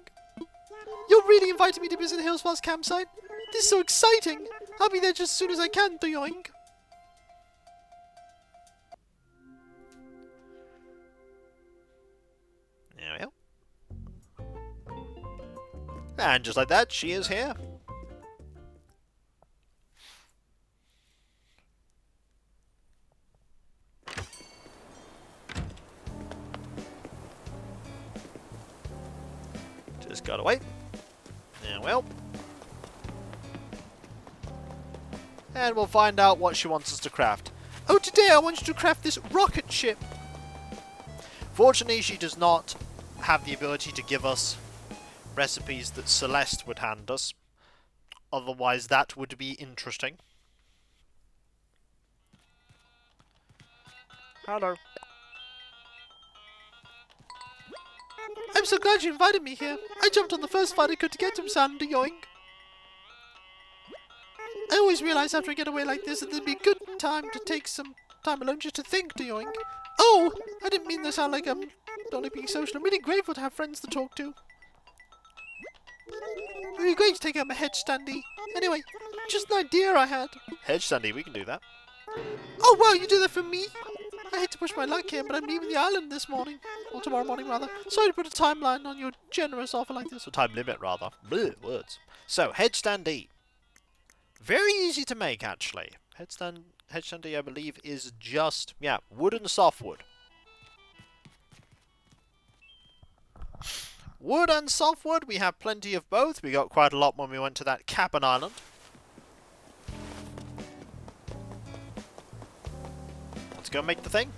You're really inviting me to visit Hillsfall's campsite? This is so exciting. I'll be there just as soon as I can, Doyoing. There we go. And just like that, she is here. Just gotta wait. Yeah, well. And we'll find out what she wants us to craft. Oh, today I want you to craft this rocket ship. Fortunately, she does not have the ability to give us recipes that Celeste would hand us. Otherwise, that would be interesting. Hello. I'm so glad you invited me here. I jumped on the first flight I could to get to San Yoing. I always realize after I get away like this that there'd be a good time to take some time alone just to think, Yoing. Oh, I didn't mean to sound like I'm only being social. I'm really grateful to have friends to talk to. It would be great to take out my hedge standee. Anyway, just an idea I had. Hedge standee, we can do that. Oh wow, you do that for me? I hate to push my luck here, but I'm leaving the island this morning. Or tomorrow morning, rather. Sorry to put a timeline on your generous offer like this. Or time limit, rather. Blech, words. So, hedge standee. Very easy to make, actually. Hedge standee, I believe, is just, yeah, wood and softwood. Wood and softwood, we have plenty of both. We got quite a lot when we went to that cabin island. Let's go make the thing.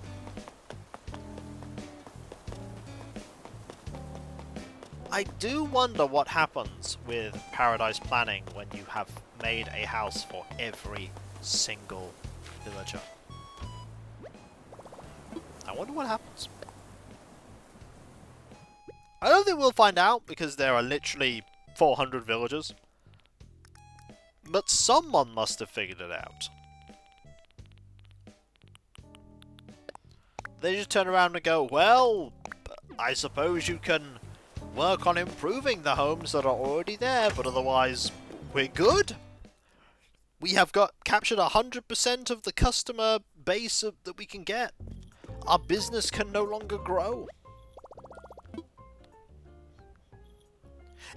I do wonder what happens with Paradise Planning when you have made a house for every single villager. I wonder what happens. I don't think we'll find out because there are literally 400 villagers. But someone must have figured it out. They just turn around and go, well, I suppose you can work on improving the homes that are already there, but otherwise, we're good. We have captured 100% of the customer base that we can get. Our business can no longer grow.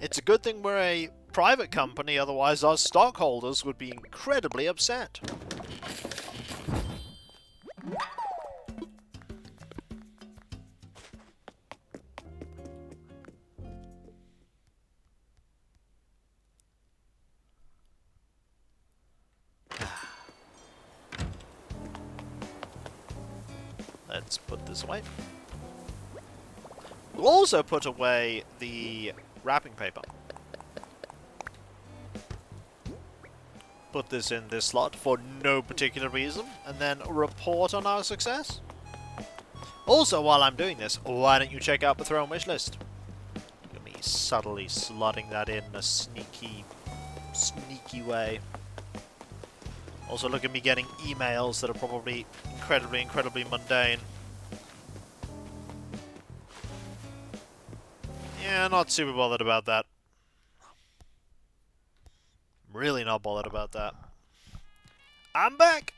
It's a good thing we're a private company, otherwise our stockholders would be incredibly upset. Let's put this away. We'll also put away the wrapping paper. Put this in this slot for no particular reason, and then report on our success. Also, while I'm doing this, why don't you check out the Throne Wishlist? Look at me subtly slotting that in a sneaky way. Also, look at me getting emails that are probably incredibly mundane. Yeah, not super bothered about that. Really not bothered about that. I'm back!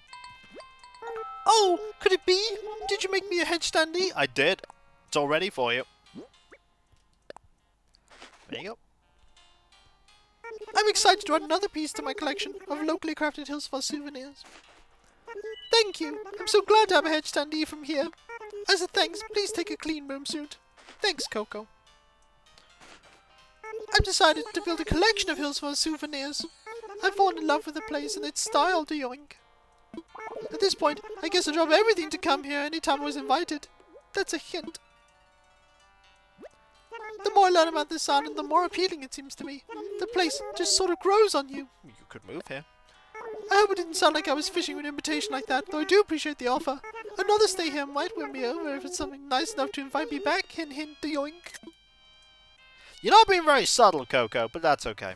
Oh, could it be? Did you make me a hedge standee? I did. It's all ready for you. There you go. I'm excited to add another piece to my collection of locally crafted Hillsfar souvenirs. Thank you. I'm so glad to have a hedge standee from here. As a thanks, please take a clean room suit. Thanks, Coco. I've decided to build a collection of Hillsfar souvenirs. I've fallen in love with the place and its style, Yoink. At this point, I guess I'd drop everything to come here anytime I was invited. That's a hint. The more I learn about this island, the more appealing it seems to me. The place just sort of grows on you. You could move here. I hope it didn't sound like I was fishing with an invitation like that, though I do appreciate the offer. Another stay here might win me over if it's something nice enough to invite me back. Hint, hint, Yoink. You're not being very subtle, Coco, but that's okay.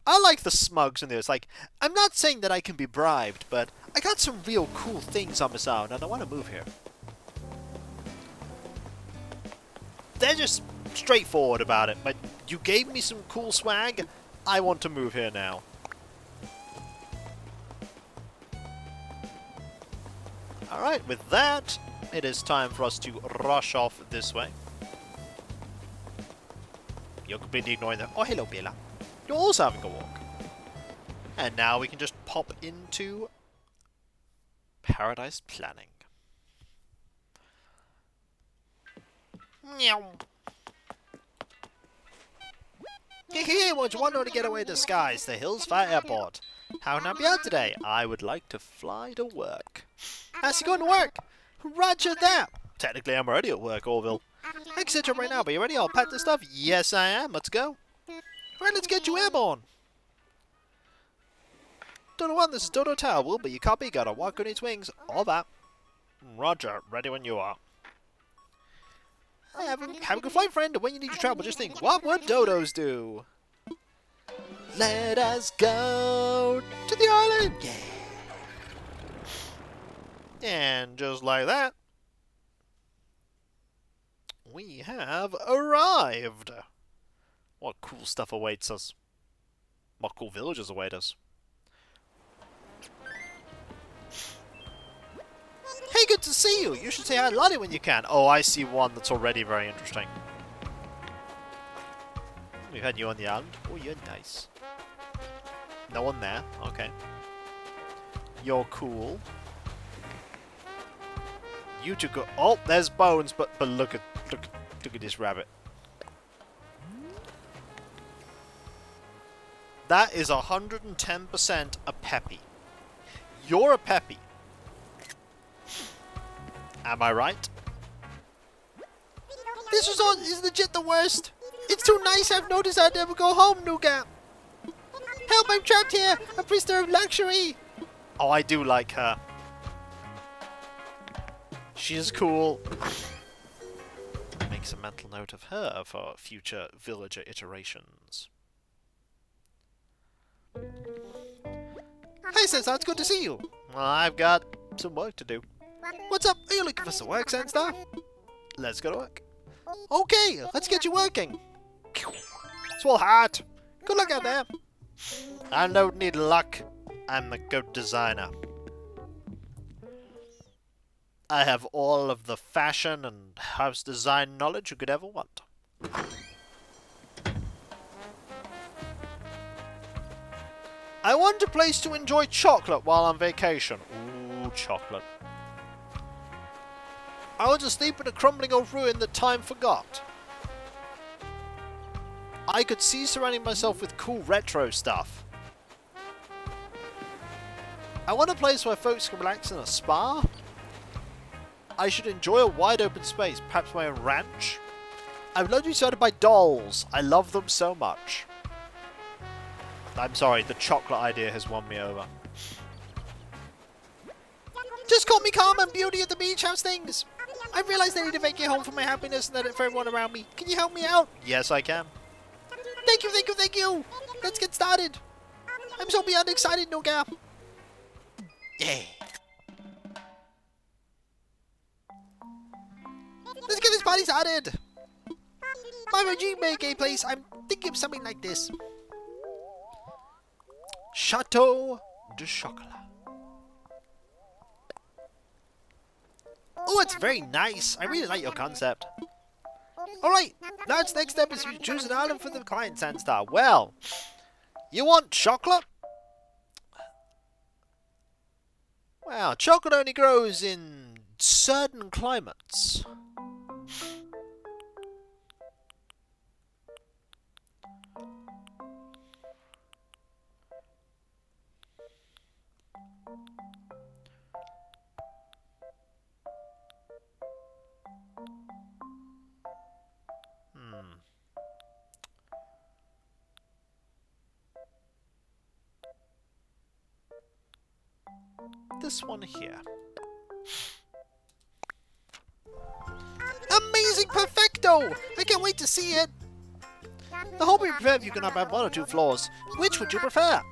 I like the smugs in there. It's like, I'm not saying that I can be bribed, but I got some real cool things on this island and I want to move here. They're just straightforward about it. But you gave me some cool swag. I want to move here now. Alright, with that, it is time for us to rush off this way. You're completely ignoring them. Oh, hello, Bella. You're also having a walk. And now we can just pop into Paradise Planning. Meow. Hey, won't you want to get away to the skies, the Hillsfar Airport? How can I be out today? I would like to fly to work. How's you going to work? Roger that. Technically, I'm already at work, Orville. I can set you up right now, but you ready? I'll pack the stuff. Yes, I am. Let's go. Alright, let's get you airborne. Dodo 1, this is Dodo Tower. Will be your copy. Gotta walk on its wings. All that. Roger. Ready when you are. Have a good flight, friend. And when you need to travel, just think, what would dodos do? Let us go to the island. Yeah. And just like that, we have arrived. What cool stuff awaits us? What cool villages await us? Hey, good to see you! You should say hi to Lottie when you can. Oh, I see one that's already very interesting. We've had you on the island. Oh, you're nice. No one there. Okay. You're cool. You two go. Oh, there's Bones, but look at this rabbit. That is 110% a Peppy. You're a Peppy. Am I right? This resort is legit the worst. It's too nice. I've noticed I'd never go home, Nougat. Help! I'm trapped here. A prisoner of luxury. Oh, I do like her. She is cool. Makes a mental note of her for future villager iterations. Hey, Sensei, it's good to see you. Well, I've got some work to do. What's up? Are you looking for some work, Sensei? Let's go to work. Okay, let's get you working. Swell hard. Good luck out there. I don't need luck. I'm a good designer. I have all of the fashion and house design knowledge you could ever want. I want a place to enjoy chocolate while on vacation. Ooh, chocolate. I want to sleep in a crumbling old ruin that time forgot. I could see surrounding myself with cool retro stuff. I want a place where folks can relax in a spa. I should enjoy a wide open space, perhaps my own ranch. I would love to be surrounded by dolls. I love them so much. I'm sorry, the chocolate idea has won me over. Just call me calm and beauty at the beach. How's things? I realized I need to vacate home for my happiness and for everyone around me. Can you help me out? Yes, I can. Thank you, thank you, thank you. Let's get started. I'm so beyond excited, Nougat. Yeah. party's added! My regime make a place. I'm thinking of something like this. Chateau de Chocolat. Oh, it's very nice. I really like your concept. Alright, now its next step is to choose an island for the client Sandstar. Well, you want chocolate? Well, chocolate only grows in certain climates. This one here. Amazing perfecto! I can't wait to see it! The whole be prepared if you can have one or two floors. Which would you prefer?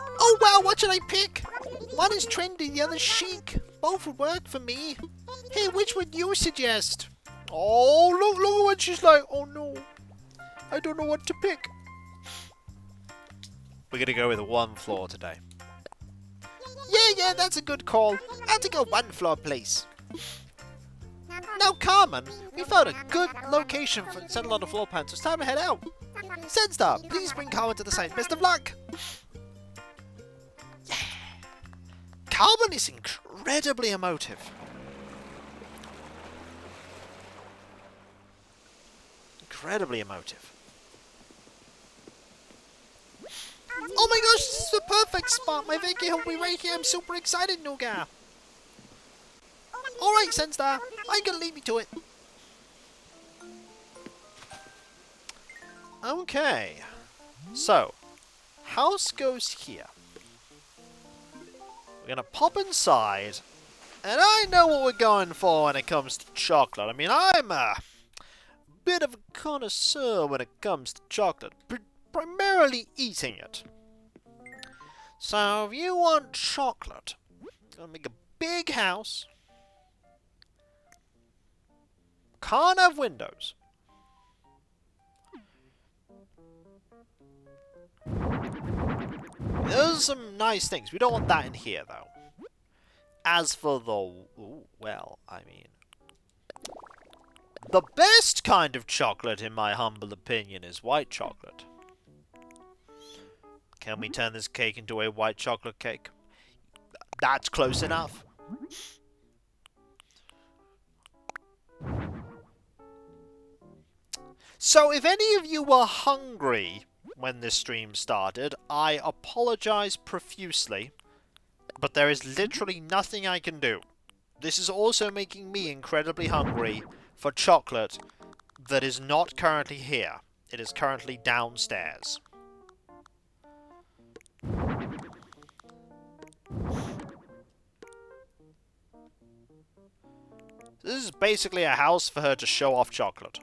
Oh wow, what should I pick? One is trendy, the other chic. Both would work for me. Hey, which would you suggest? Oh, look at what she's like. Oh no. I don't know what to pick. We're gonna go with one floor today. Yeah, that's a good call. I'll take a one floor place. Now, Carmen, we found a good location for settle on the floor plan, so it's time to head out. Sandstar, please bring Carmen to the site. Best of luck. Yeah. Carmen is incredibly emotive. Incredibly emotive. Oh my gosh, this is the perfect spot. My vacay will be right here. I'm super excited, Nougat. Alright, Sandstar, I'm gonna lead me to it. Okay. So, house goes here. We're gonna pop inside. And I know what we're going for when it comes to chocolate. I mean, I'm a bit of a connoisseur when it comes to chocolate. Primarily eating it. So, if you want chocolate, I'm gonna make a big house. Can't have windows. Those are some nice things. We don't want that in here, though. As for the... Ooh, well, I mean... The best kind of chocolate, in my humble opinion, is white chocolate. Can we turn this cake into a white chocolate cake? That's close enough. So, if any of you were hungry when this stream started, I apologize profusely, but there is literally nothing I can do. This is also making me incredibly hungry for chocolate that is not currently here. It is currently downstairs. This is basically a house for her to show off chocolate.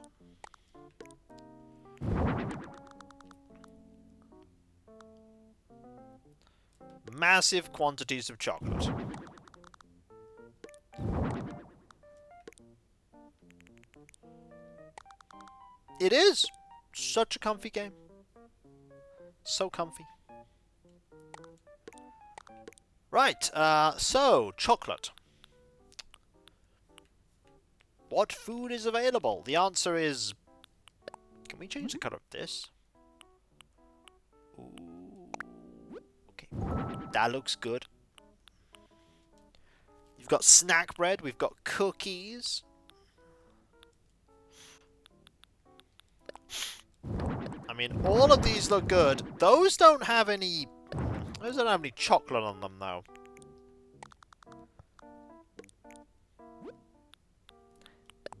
Massive quantities of chocolate. It is such a comfy game. So comfy. Right, so, chocolate. What food is available? The answer is... Can we change the color of this? Ooh. Okay, that looks good. You've got snack bread, we've got cookies. I mean, all of these look good. Those don't have any... Those don't have any chocolate on them, though.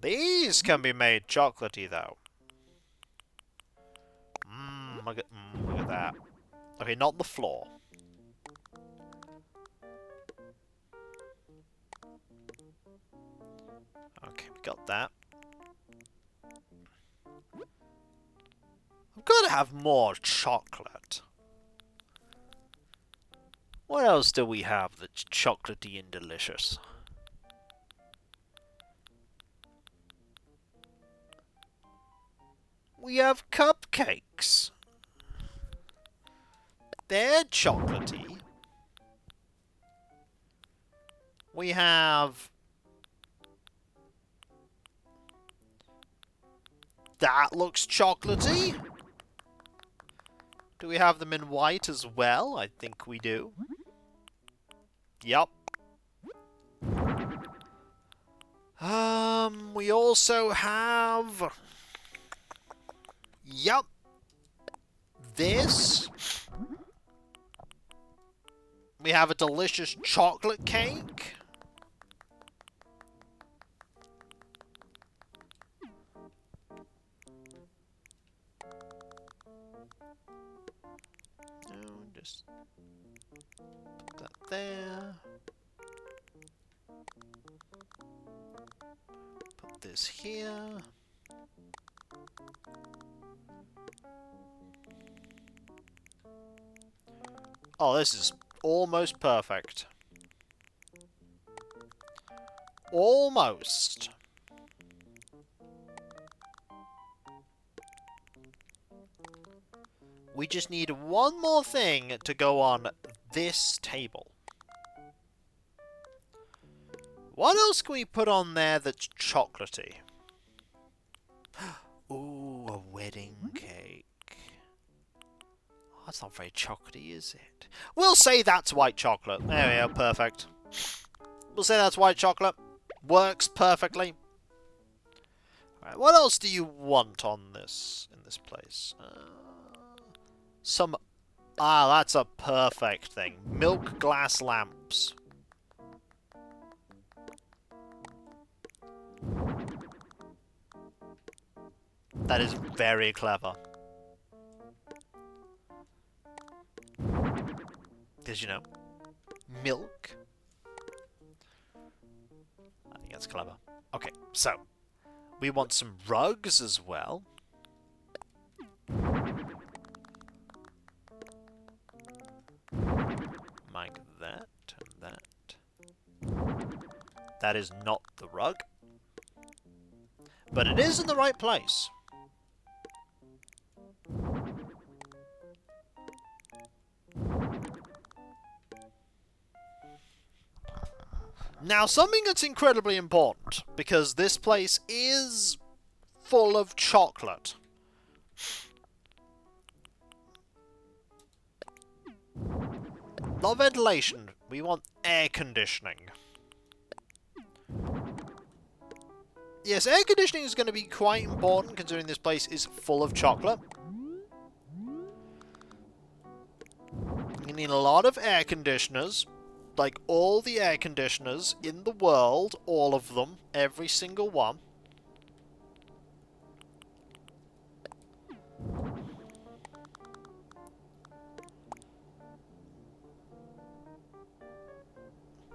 These can be made chocolatey, though. Look at that. Okay, not the floor. Okay, we got that. I've got to have more chocolate. What else do we have that's chocolatey and delicious? We have cupcakes. They're chocolatey. We have... That looks chocolatey. Do we have them in white as well? I think we do. Yup. We also have... Yup. This. We have a delicious chocolate cake. Just put that there. Put this here. Oh, this is almost perfect. Almost. We just need one more thing to go on this table. What else can we put on there that's chocolatey? Ooh, a wedding cake. Oh, that's not very chocolatey, is it? We'll say that's white chocolate. There we go, perfect. We'll say that's white chocolate. Works perfectly. Alright, what else do you want on this, in this place? Some... Ah, that's a perfect thing. Milk glass lamps. That is very clever. Because, you know, milk. I think that's clever. Okay, so, we want some rugs as well. Like that and that. That is not the rug. But it is in the right place. Now, something that's incredibly important, because this place is full of chocolate. Not ventilation. We want air conditioning. Yes, air conditioning is going to be quite important, considering this place is full of chocolate. You need a lot of air conditioners. Like, all the air conditioners in the world, all of them, every single one.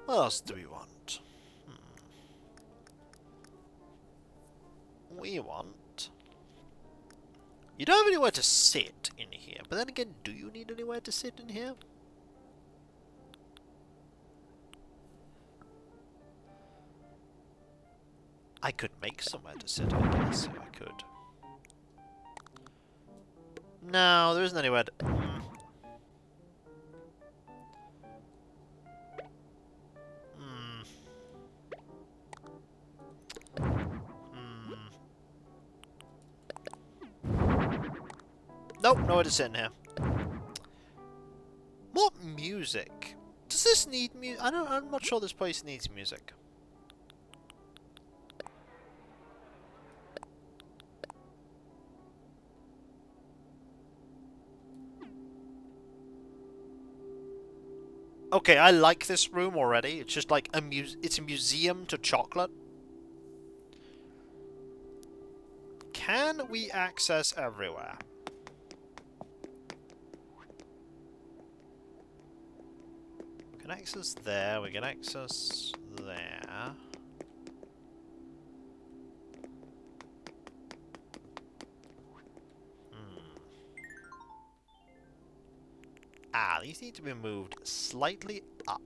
What else do we want? We want... You don't have anywhere to sit in here, but then again, do you need anywhere to sit in here? I could make somewhere to sit, I guess, if I could. No, there isn't anywhere to... Nope, nowhere to sit in here. What music? Does this need music? I'm not sure this place needs music. Okay, I like this room already. It's just like it's a museum to chocolate. Can we access everywhere? We can access there, we can access there. Ah, these need to be moved slightly up.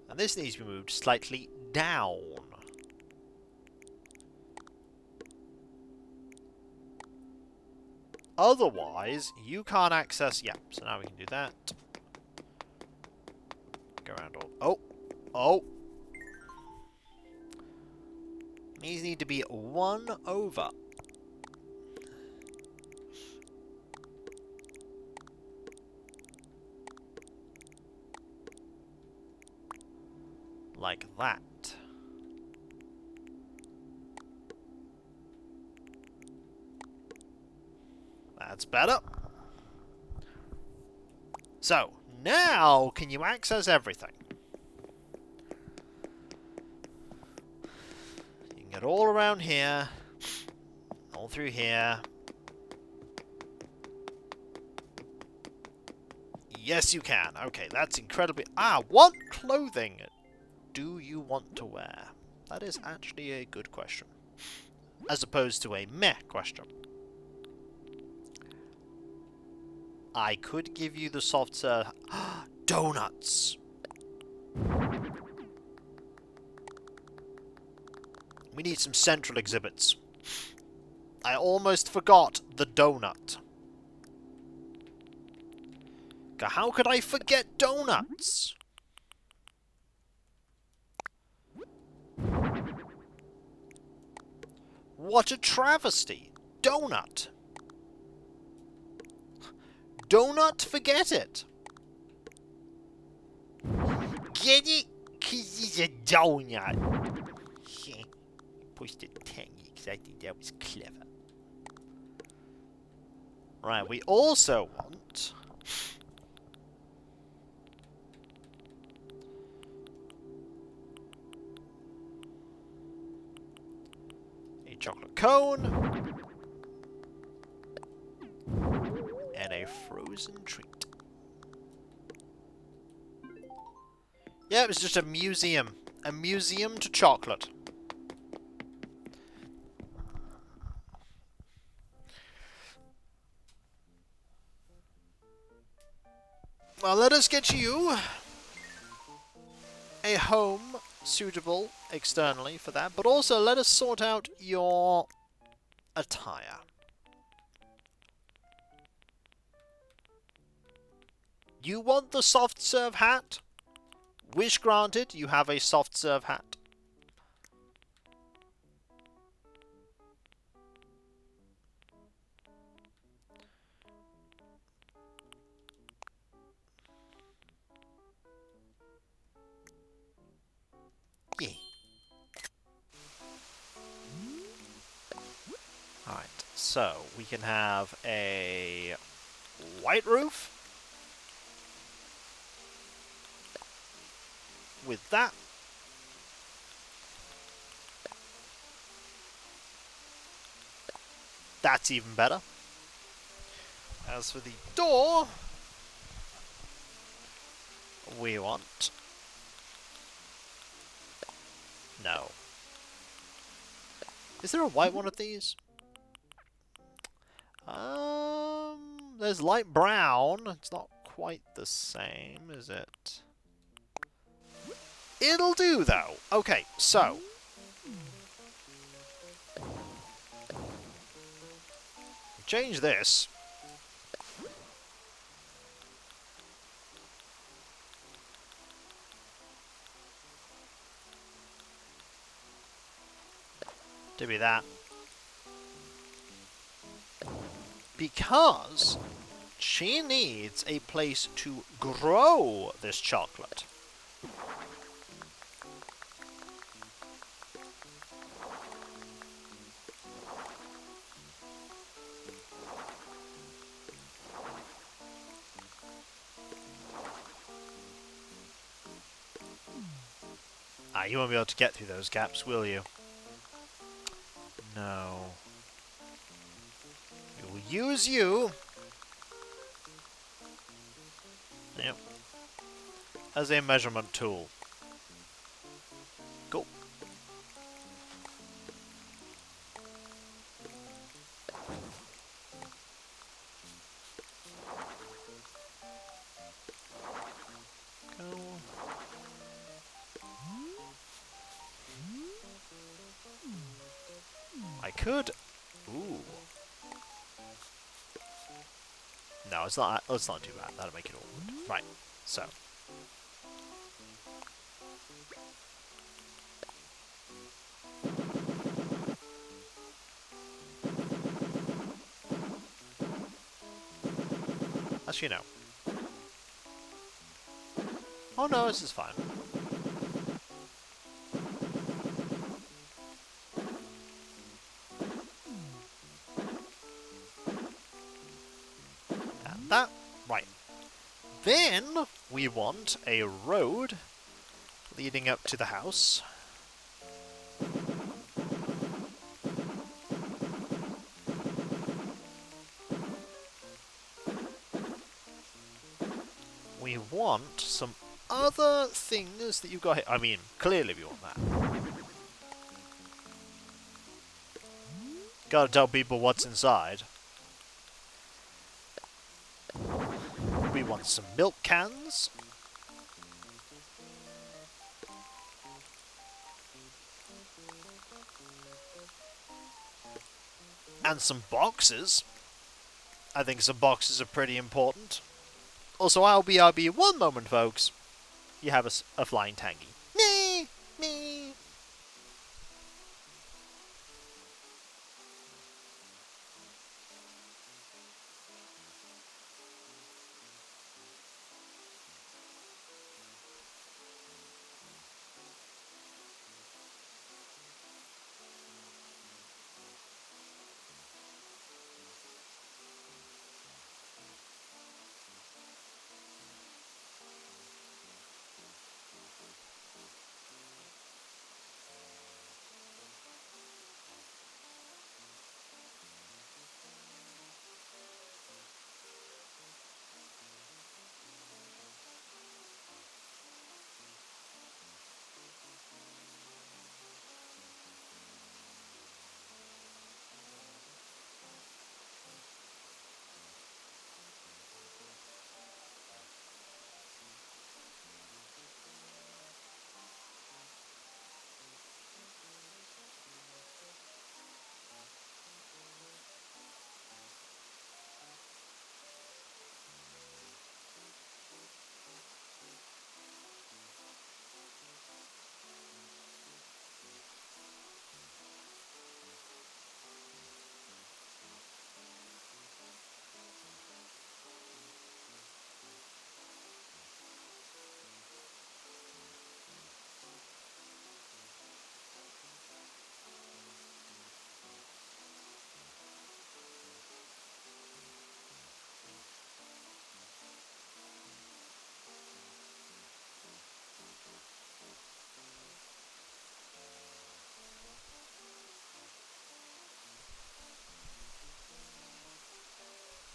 And this needs to be moved slightly down. Otherwise, you can't access... Yeah, so now we can do that. Go around all... Oh! Oh! These need to be 1 over. Like that. That's better. So, now can you access everything? You can get all around here, all through here. Yes, you can. Okay, that's incredibly... Ah, what clothing do you want to wear? That is actually a good question. As opposed to a meh question. I could give you the soft serve... Donuts! We need some central exhibits. I almost forgot the donut. How could I forget donuts? What a travesty! Donut! Donut, forget it! Get it? 'Cause it's a donut! Pushed it 10 because I think that was clever. Right, we also want... a chocolate cone. And a frozen treat. Yeah, it was just a museum. A museum to chocolate. Well, let us get you a home suitable externally for that, but also let us sort out your attire. You want the soft serve hat? Wish granted, you have a soft serve hat. Yeah. Alright, so we can have a white roof. With that. That's even better. As for the door, we want... No. Is there a white one of these? There's light brown. It's not quite the same, is it? It'll do, though. Okay, so... change this. To be that. Because she needs a place to grow this chocolate. Ah, you won't be able to get through those gaps, will you? No. We will use you. Yep. As a measurement tool. Go. Go. I could... Ooh. No, it's not too bad. That'll make it awkward. Right, so. Actually, no. Oh no, this is fine. And that. Right. Then we want a road leading up to the house. We want some other things that you've got here. I mean, clearly we want that. Gotta tell people what's inside. We want some milk cans. And some boxes. I think some boxes are pretty important. Also, RB, one moment, folks. You have a flying tangy. Nee, nee.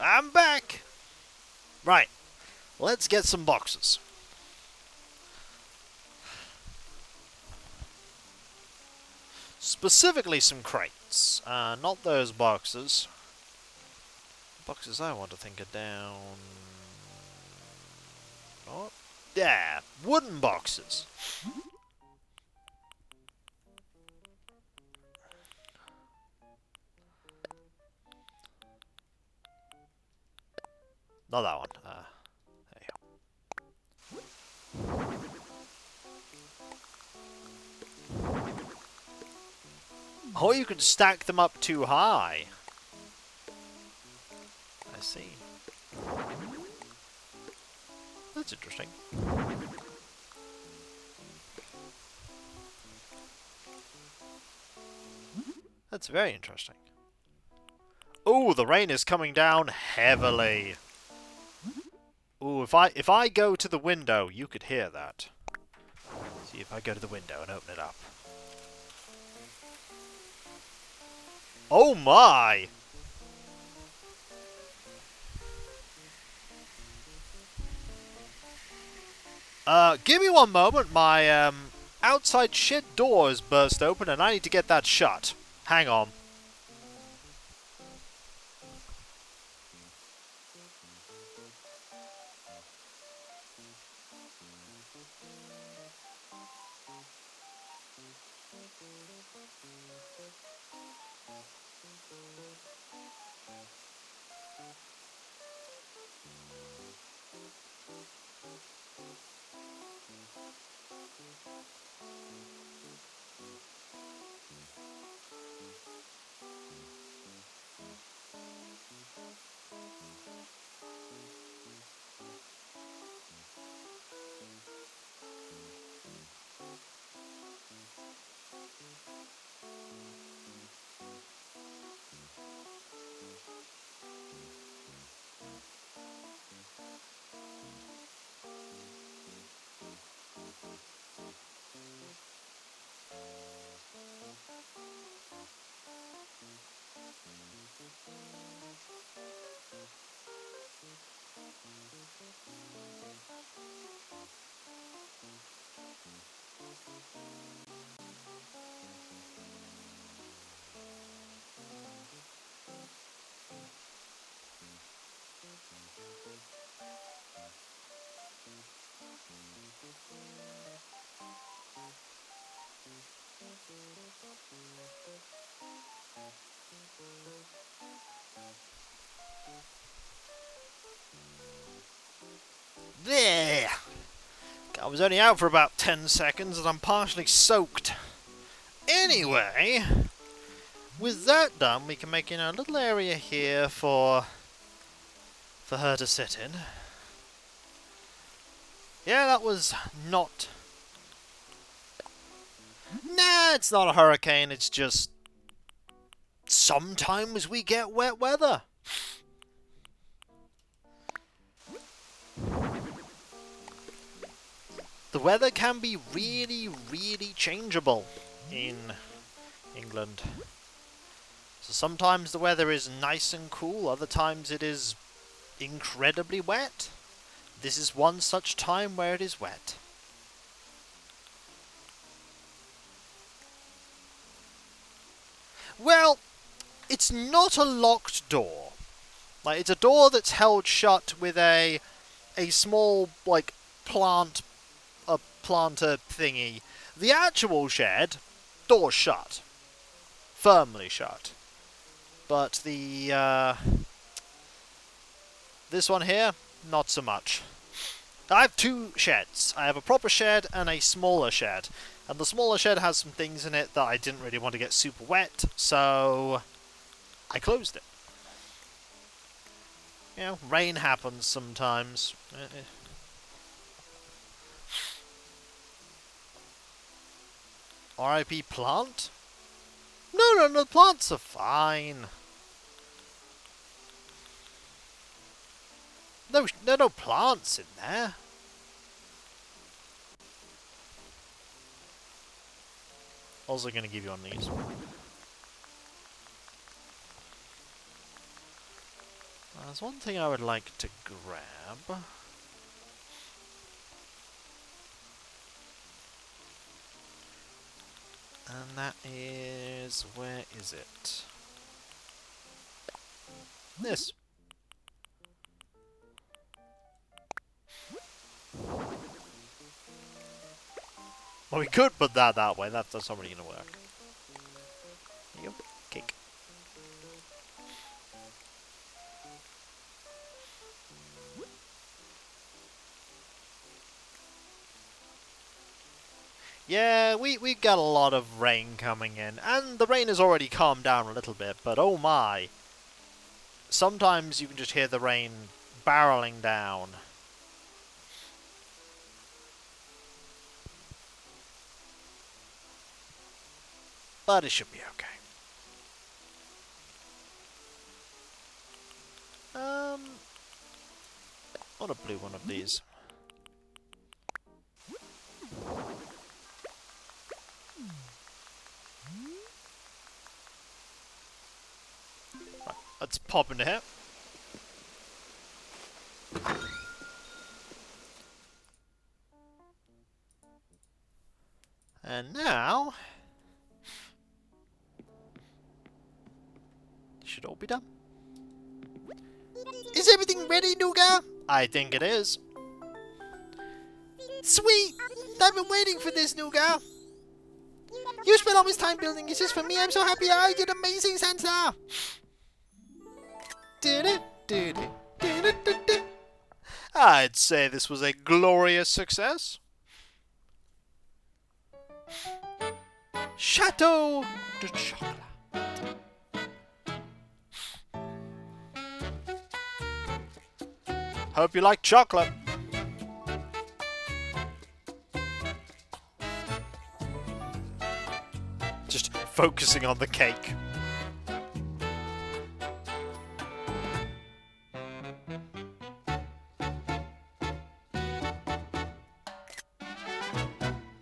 I'm back! Right. Let's get some boxes. Specifically some crates. Not those boxes. Boxes I want to think are down... Not... Yeah, wooden boxes. Not that one. There you go. Oh, you can stack them up too high. I see. That's interesting. That's very interesting. Oh, the rain is coming down heavily. Ooh, if I go to the window, you could hear that. See if I go to the window and open it up. Oh my! Give me one moment. My outside shed door is burst open and I need to get that shut. Hang on. There! I was only out for about 10 seconds and I'm partially soaked. Anyway, with that done, we can make a little area here for her to sit in. Yeah, that was not... Nah, it's not a hurricane, it's just... Sometimes we get wet weather. The weather can be really, really changeable in England. So sometimes the weather is nice and cool, other times it is incredibly wet. This is one such time where it is wet. Well, it's not a locked door. Like, it's a door that's held shut with a small, like, planter thingy. The actual shed, door shut. Firmly shut. But the, this one here, not so much. I have two sheds. I have a proper shed and a smaller shed. And the smaller shed has some things in it that I didn't really want to get super wet, so I closed it. You know, rain happens sometimes. RIP plant? No, the plants are fine. No, there are no plants in there. Also going to give you on these. There's one thing I would like to grab. And that is... where is it? This. Well, we could put that way. That's not really going to work. There you go. Cake. Yeah, we got a lot of rain coming in, and the rain has already calmed down a little bit, but oh my. Sometimes you can just hear the rain barreling down. But it should be okay. I want to blue one of these. Right, let's pop into here. And now... should all be done. Is everything ready, Nougat? I think it is. Sweet! I've been waiting for this, Nougat. You spent all this time building this just for me. I'm so happy I did amazing, Santa! I'd say this was a glorious success. Chateau de Chocolat. Hope you like chocolate. Just focusing on the cake.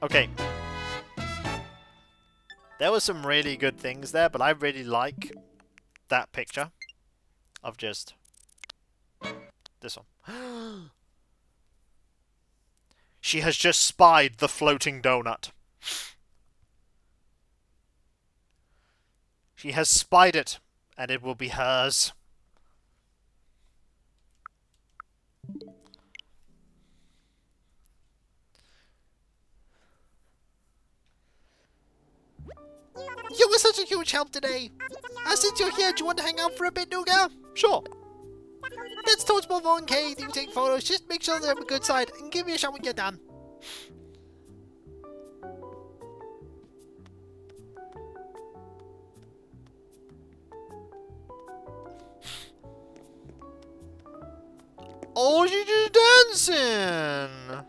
Okay. There were some really good things there, but I really like that picture of just this one. She has just spied the floating donut. She has spied it, and it will be hers. You were such a huge help today. Since you're here, do you want to hang out for a bit, Nougat? Sure. Let's talk about volunteering. You take photos. Just make sure they're on the good side, and give me a shot when you're done. Oh, she's just dancing!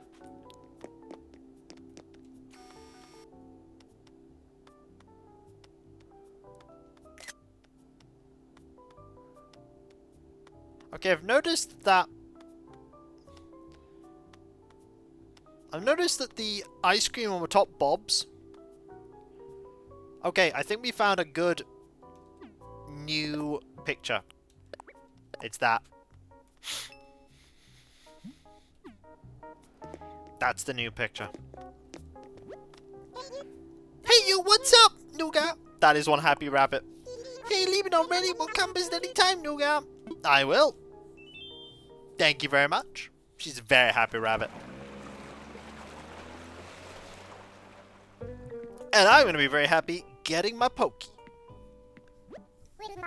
Okay, I've noticed that the ice cream on the top bobs. Okay, I think we found a good new picture. It's that. That's the new picture. Hey you, what's up, Nougat? That is one happy rabbit. Hey, leave it already. We'll come visit any time, Nougat. I will. Thank you very much. She's a very happy rabbit. And I'm going to be very happy getting my Pokey.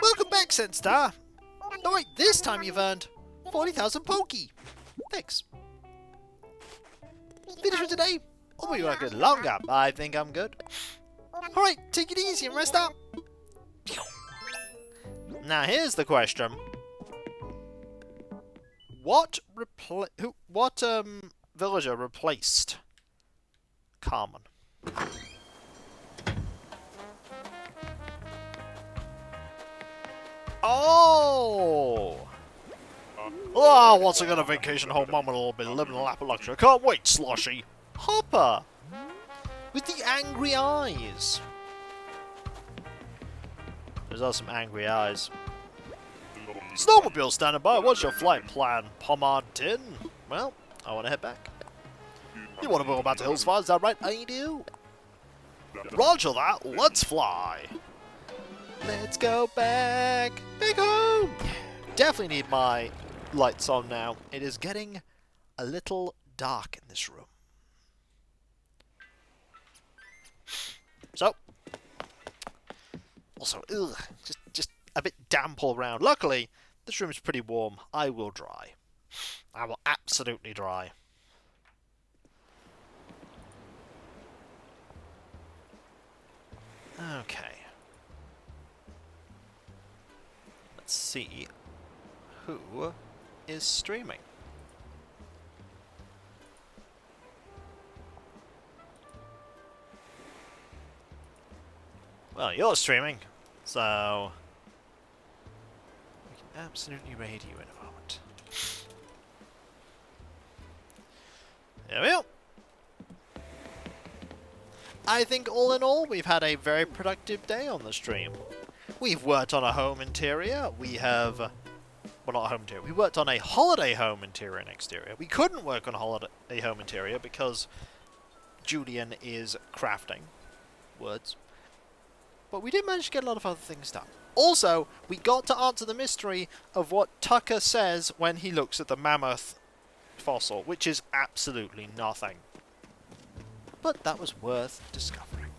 Welcome back, Senstar. Alright, this time you've earned 40,000 Pokey. Thanks. Finish for today? Or will you like it longer? I think I'm good. Alright, take it easy and rest up. Now here's the question. What villager replaced Carmen? Oh! Oh, once I got a vacation home, Mum will be living in a lap of luxury. I can't wait, Sloshy. Hopper! With the angry eyes. Those are some angry eyes. Snowmobile standing by. What's your flight plan, Pomade Tin? Well, I want to head back. You want to go back to Hillsfire, is that right? I do. Roger that. Let's fly. Let's go back. Back home. Definitely need my lights on now. It is getting a little dark in this room. So, also, just a bit damp all around. Luckily, this room is pretty warm. I will dry. I will absolutely dry. Okay. Let's see who is streaming. Well, you're streaming, so we can absolutely raid you in a moment. There we go. I think all in all, we've had a very productive day on the stream. We've worked on a home interior. We have, well, not a home interior. We worked on a holiday home interior and exterior. We couldn't work on a holiday home interior because Julian is crafting words. But we did manage to get a lot of other things done. Also, we got to answer the mystery of what Tucker says when he looks at the mammoth fossil, which is absolutely nothing. But that was worth discovering.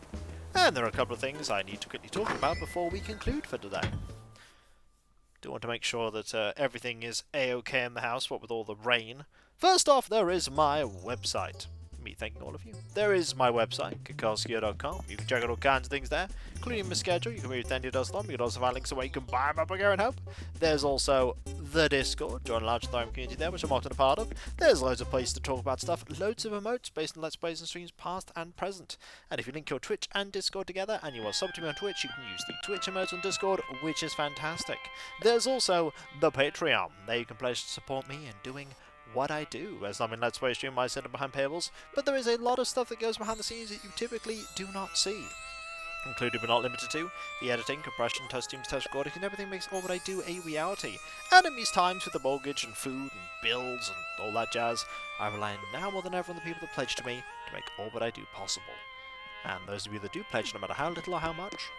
And there are a couple of things I need to quickly talk about before we conclude for today. Do want to make sure that everything is a-okay in the house, what with all the rain. First off, there is my website. Me thanking all of you. There is my website, Kokoskio.com. You can check out all kinds of things there, including my schedule. You can read $10. You can also find links where you can buy my Bulgarian Hope. There's also the Discord. Join a large thriving community there, which I'm often a part of. There's loads of places to talk about stuff. Loads of emotes based on Let's Plays and streams past and present. And if you link your Twitch and Discord together and you are subbed to me on Twitch, you can use the Twitch emotes on Discord, which is fantastic. There's also the Patreon. There you can pledge to support me in doing what I do, as I'm in Let's Play stream, I sit behind paywalls, but there is a lot of stuff that goes behind the scenes that you typically do not see. including but not limited to the editing, compression, test teams, test recording, and everything makes all what I do a reality. And in these times with the mortgage and food and bills and all that jazz, I rely now more than ever on the people that pledge to me to make all what I do possible. And those of you that do pledge, no matter how little or how much,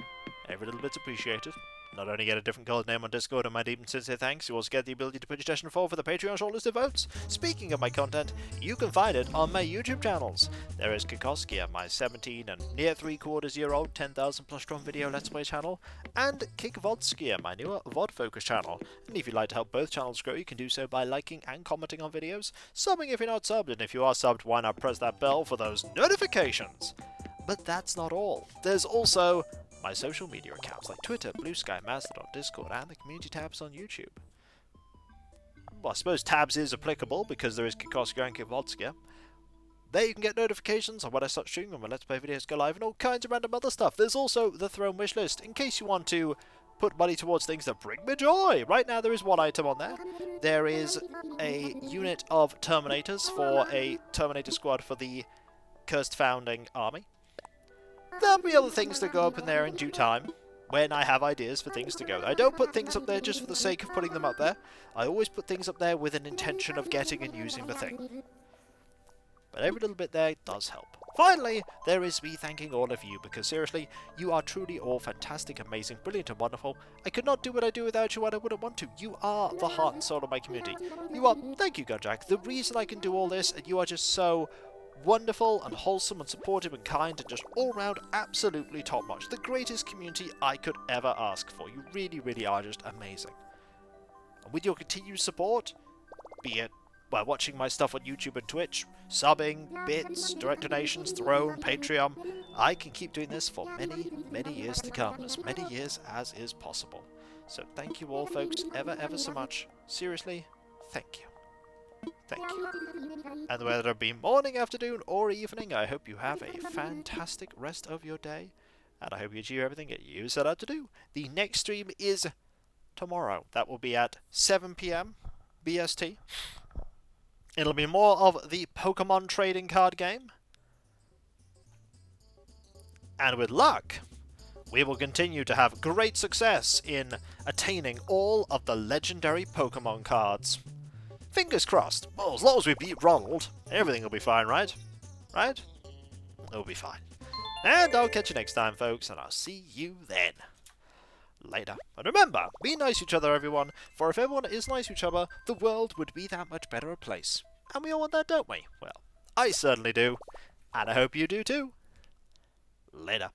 every little bit's appreciated. Not only get a different coloured name on Discord and my deep and sincere thanks, you also get the ability to put your suggestion forward for the Patreon shortlisted votes. Speaking of my content, you can find it on my YouTube channels. There is Kikoskia, my 17 and near 3/4-year-old 10,000 plus strong video Let's Play channel, and Kikvodskia, my newer VOD focus channel. And if you'd like to help both channels grow, you can do so by liking and commenting on videos, subbing if you're not subbed, and if you are subbed, why not press that bell for those notifications? But that's not all. There's also my social media accounts like Twitter, Blue Sky, Mastodon, Discord, and the community tabs on YouTube. Well, I suppose tabs is applicable because there is Kikoskia and Kikvodskia. There you can get notifications on when I start streaming and when Let's Play videos go live and all kinds of random other stuff. There's also the Throne wishlist in case you want to put money towards things that bring me joy. Right now there is one item on there. There is a unit of Terminators for a Terminator squad for the Cursed Founding Army. There'll be other things that go up in there in due time, when I have ideas for things to go there. I don't put things up there just for the sake of putting them up there. I always put things up there with an intention of getting and using the thing. But every little bit there does help. Finally, there is me thanking all of you, because seriously, you are truly all fantastic, amazing, brilliant and wonderful. I could not do what I do without you, and I wouldn't want to. You are the heart and soul of my community. You are, thank you Gunjack, the reason I can do all this, and you are just so wonderful and wholesome and supportive and kind and just all round absolutely top notch. The greatest community I could ever ask for. You really, really are just amazing. And with your continued support, be it by watching my stuff on YouTube and Twitch, subbing, bits, direct donations, Throne, Patreon, I can keep doing this for many, many years to come, as many years as is possible. So thank you all folks ever so much. Seriously, thank you. Thank you. And whether it be morning, afternoon, or evening, I hope you have a fantastic rest of your day, and I hope you achieve everything that you set out to do. The next stream is tomorrow. That will be at 7 PM BST. It'll be more of the Pokemon trading card game. And with luck, we will continue to have great success in attaining all of the legendary Pokemon cards. Fingers crossed. Well, as long as we beat Ronald, everything will be fine, right? Right? It'll be fine. And I'll catch you next time, folks, and I'll see you then. Later. And remember, be nice to each other, everyone, for if everyone is nice to each other, the world would be that much better a place. And we all want that, don't we? Well, I certainly do. And I hope you do too. Later.